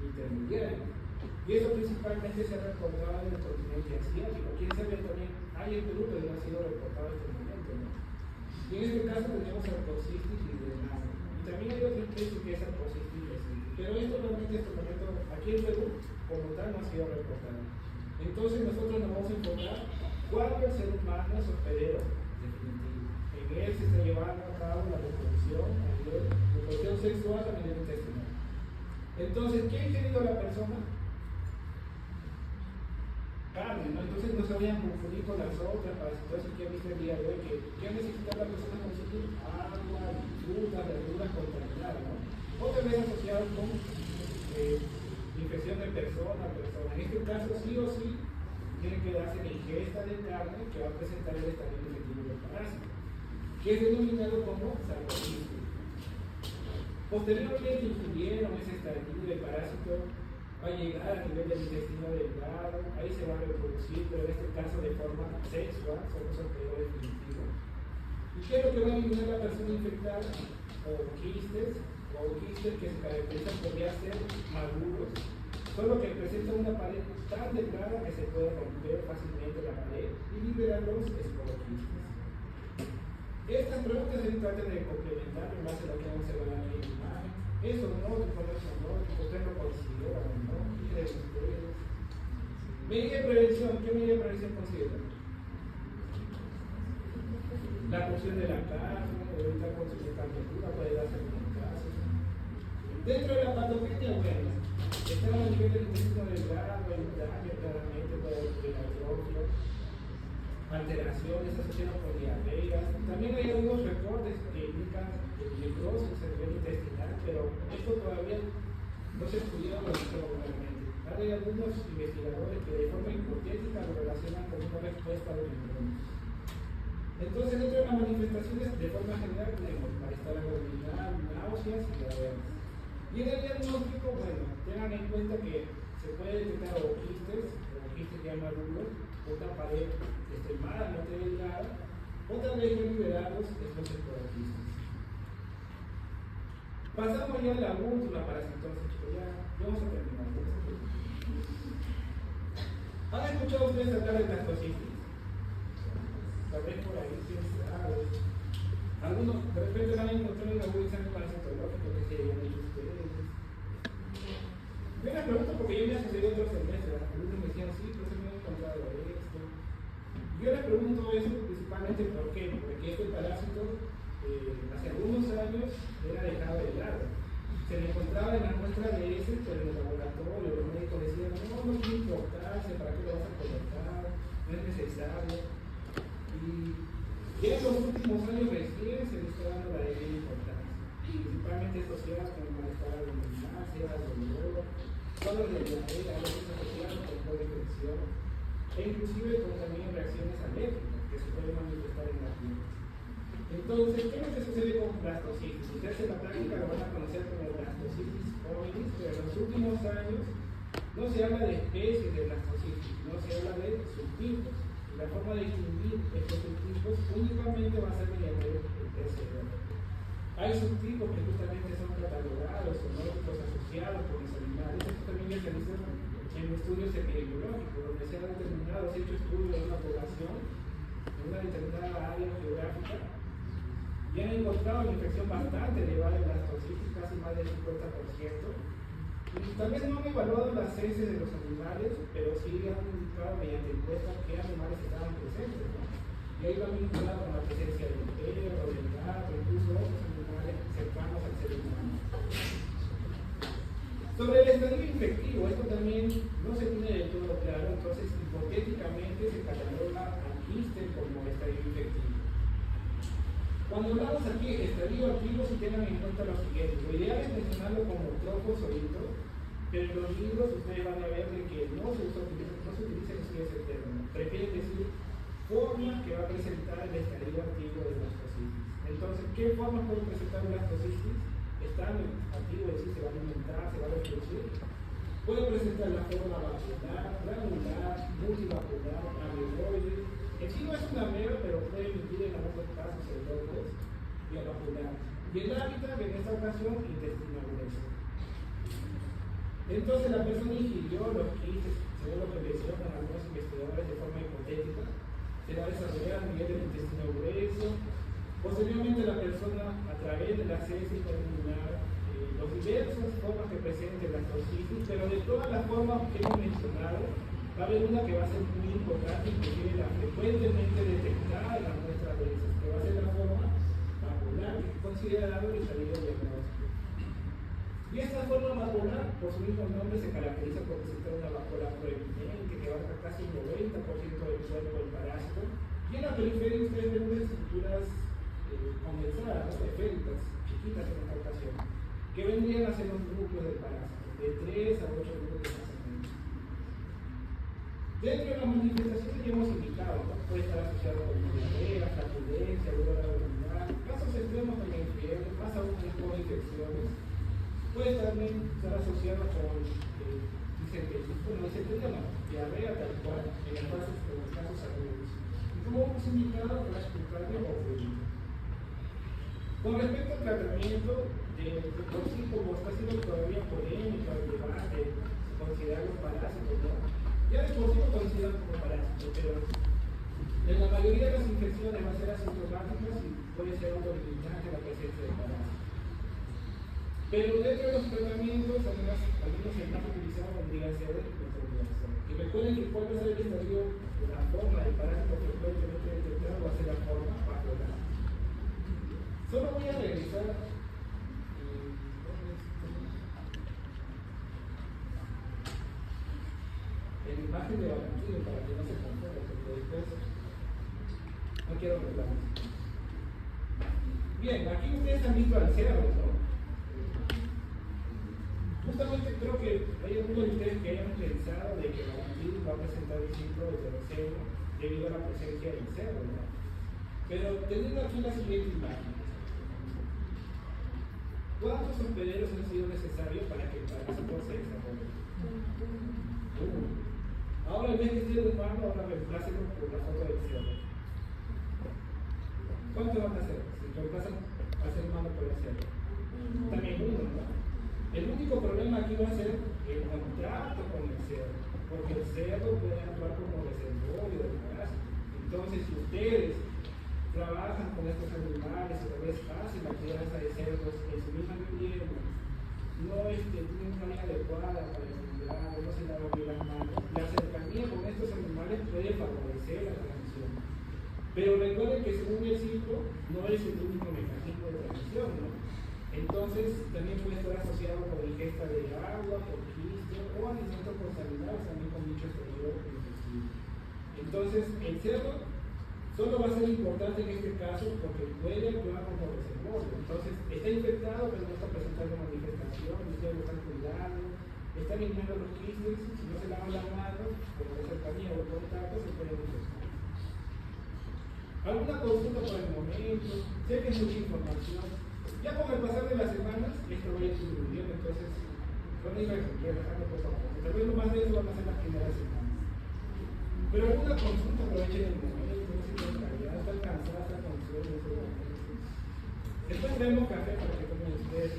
intermediario. Y eso principalmente se ha reportado en el continente asiático. Quién sabe también, hay en Perú, pero no ha sido reportado este momento, ¿no? Y en este caso tenemos Arcositis hidrenal. Y también hay otra especie que es Arcositis resistente. Pero esto realmente en este momento, aquí en Perú, como tal, no ha sido reportado. Entonces nosotros nos vamos a enfocar cuándo el ser humano es hospedero definitivo. En él se está llevando a cabo la reproducción a nivel reproducción sexual a nivel intestinal. Entonces, ¿qué ha ingerido la persona? Carne, ¿no? Entonces no se vayan a confundir con las otras parasitosis que he visto el día de hoy, que necesita la persona consumir agua, frutas, verduras contaminadas, ¿no? Otra vez asociado con infección de persona a persona. En este caso, sí o sí, tiene que darse la ingesta de carne que va a presentar el estallido efectivo del parásito, que es denominado como sarcoides. Posteriormente ingirieron ese estallido del parásito, va a llegar a nivel del intestino delgado, ahí se va a reproducir, pero en este caso de forma sexual, somos hospedero definitivo. ¿Y qué es lo que va a eliminar la persona infectada? O quistes que se caracterizan por ya ser maduros, solo que presenta una pared tan delgada que se puede romper fácilmente la pared y liberar los esporoquistes. Estas preguntas se tratan de complementar en base a lo que vamos a ver aquí en la imagen. Eso no, con eso no, usted lo considera o no, miren ustedes. Medida de prevención, ¿qué medida de prevención consideran? La cocción de la carne, evitar consumir carne pura, puede darse en algunos casos. Dentro de la patogenia, bueno, está a nivel del intestino delgado, el daño claramente puede ocurrir atrofia, alteraciones asociadas con diarreas. También hay algunos reportes que indican necrosis a nivel intestinal, pero esto todavía no se estudió regularmente. Hay algunos investigadores que de forma hipotética lo relacionan con una respuesta de neuronas. Entonces, dentro de las manifestaciones, de forma general, tenemos malestar abdominal, náuseas y diarreas. Y en el diagnóstico, bueno, tengan en cuenta que se puede detectar quistes ya maduros, otra pared extremadamente delgada, otra vez liberados estos esporoquistes. Pasamos ya a la última parasitosis, chicos, ya vamos a terminar. ¿Han escuchado ustedes hablar de blastocitis? Tal vez por ahí, quién sabe. Algunos de repente van a encontrar en algún examen parasitológico que se hayan hecho ustedes. Yo les pregunto porque yo me ha sucedido otros semestres, algunos me decían, sí, pero se me ha encontrado esto. Yo les pregunto eso principalmente ¿por qué? Porque este parásito hace algunos años era dejado de lado. Se le encontraba en la muestra de ese, pero en el laboratorio los médicos decían, no tiene importancia, ¿para qué lo vas a colocar? No es necesario. Y ya en los últimos años recién se le está dando la debida importancia. Principalmente asociadas con malestar abdominal, cierras dolor, solo de diarrea, a veces asociadas con infección, e inclusive con también reacciones alérgicas que se pueden manifestar en la piel. Entonces, ¿qué es lo que sucede con blastocitis? Ustedes en la práctica lo van a conocer como blastocitis hominis, pero en los últimos años no se habla de especies de blastocitis, no se habla de subtipos. Y la forma de distinguir estos subtipos únicamente va a ser mediante el PCR. Hay subtipos que justamente son catalogados o zoonóticos asociados con los animales. Esto también ya se hizo en estudios epidemiológicos, donde se han determinado, se ha hecho estudios de una población en una determinada área geográfica y han encontrado una infección bastante elevada en blastocitis, casi más del 50%. Y tal vez no han evaluado las heces de los animales, pero sí han indicado mediante encuestas qué animales estaban presentes, ¿no? Y ahí lo han vinculado con la presencia del perro, del gato, incluso otros animales cercanos al ser humano. Sobre el estadio infectivo, esto también no se tiene del todo claro, entonces hipotéticamente se cataloga al quiste como estadio infectivo. Cuando hablamos aquí de estadio activo, si tengan en cuenta lo siguiente, lo ideal es mencionarlo como trofos solitos, pero en los libros ustedes van a ver de que no se utiliza en sí ese término. Prefieren decir forma que va a presentar el estadio activo de blastocitis. Entonces, ¿qué formas puede presentar un blastocitis? Está en el activo, es decir, se va a alimentar, se va a reproducir. Puede presentar la forma vacular, granular, multivacular, amiloide. En sí no es una ameba, pero puede emitir en algunos casos el doble y el vacular. Y el hábitat, en esta ocasión, intestino grueso. Entonces la persona ingirió los quistes, según lo que mencionan algunos investigadores de forma hipotética, se va a desarrollar a nivel del intestino grueso. Posteriormente la persona, a través de la heces, puede eliminar las diversas formas que presenten la blastocitis, pero de todas las formas que hemos mencionado, va a haber una que va a ser muy importante, inclusive la frecuentemente detectada en las muestras de heces, que va a ser la forma vacular, que es considerado el estadio diagnóstico. Y esta forma vacular, por su mismo nombre, se caracteriza por presentar una vacuola proeminente que abarca casi un 90% del cuerpo del parásito. Y en la periferia ustedes ven unas estructuras condensadas, ¿no? Esféricas, chiquitas en esta ocasión, que vendrían a ser los núcleos del parásito, de 3 a 8 núcleos más o menos. Dentro de las manifestaciones ya hemos indicado, ¿no? Puede estar asociado con diarrea, flatulencia, dolor abdominal, casos extremos con la fiebre, más aún con infecciones. Puede también estar asociado con disentería, diarrea tal cual, en los casos agudos. Y como hemos indicado, rash cutáneo o fluido. Con respecto al tratamiento, por sí, como está siendo todavía polémica el debate, considerar los parásitos, ¿no? Ya de por sí lo consideran como parásitos, pero en la mayoría de las infecciones va a ser asintomáticas y puede ser autolimitante la presencia de parásitos. Pero dentro de los tratamientos, al menos el más utilizado vendría a ser el metronidazol. Y recuerden que cuál va a ser el estadio, la forma del parásito frecuentemente detectado va a ser la forma vacuolar. Solo voy a revisar la imagen de Valentino para que no se confunda, porque después no quiero reclamar. Bien, aquí ustedes han visto al cerdo, ¿no? Justamente creo que hay algunos de ustedes que hayan pensado de que la vampiro va a presentar el ciclo de ceroceno debido a la presencia del cerdo, ¿no? Pero teniendo aquí la siguiente imagen, ¿cuántos hospederos han sido necesarios para que el parásito se desarrolle? Ahora en vez de ser humano, ahora reemplácenlo por la foto del cerdo. ¿Cuántos van a hacer? Si reemplazan al ser humano por el cerdo. También uno, ¿no? El único problema aquí va a ser el contacto con el cerdo, porque el cerdo puede actuar como reservorio del parásito. Entonces, si ustedes trabajan con estos animales y no es fácil la crianza de cerdos en su misma vivienda, no tienen una área adecuada para estimular, no se lavan bien las manos, la cercanía con estos animales puede favorecer la transmisión. Pero recuerden que según el ciclo no es el único mecanismo de transmisión, ¿no? Entonces también puede estar asociado con ingesta de agua, con quiste o alimentos contaminados también con dicho exterior intestino. Entonces el cerdo solo va a ser importante en este caso porque puede actuar como reservorio. Entonces está infectado pero no está presentando manifestación, ustedes lo están cuidando, están eliminando los quistes, si no se lavan las manos, por la cercanía o el contacto se pueden infectar. ¿Alguna consulta por el momento? Sé que es mucha información. Ya con el pasar de las semanas, esto va a ir disminuyendo, entonces van a ir relajando poco a poco. Tal vez lo más de eso van a ser las primeras semanas. Pero alguna consulta aprovechen el momento, no se queden callados, están cansadas, están con sueño. Después traemos café para que tomen ustedes.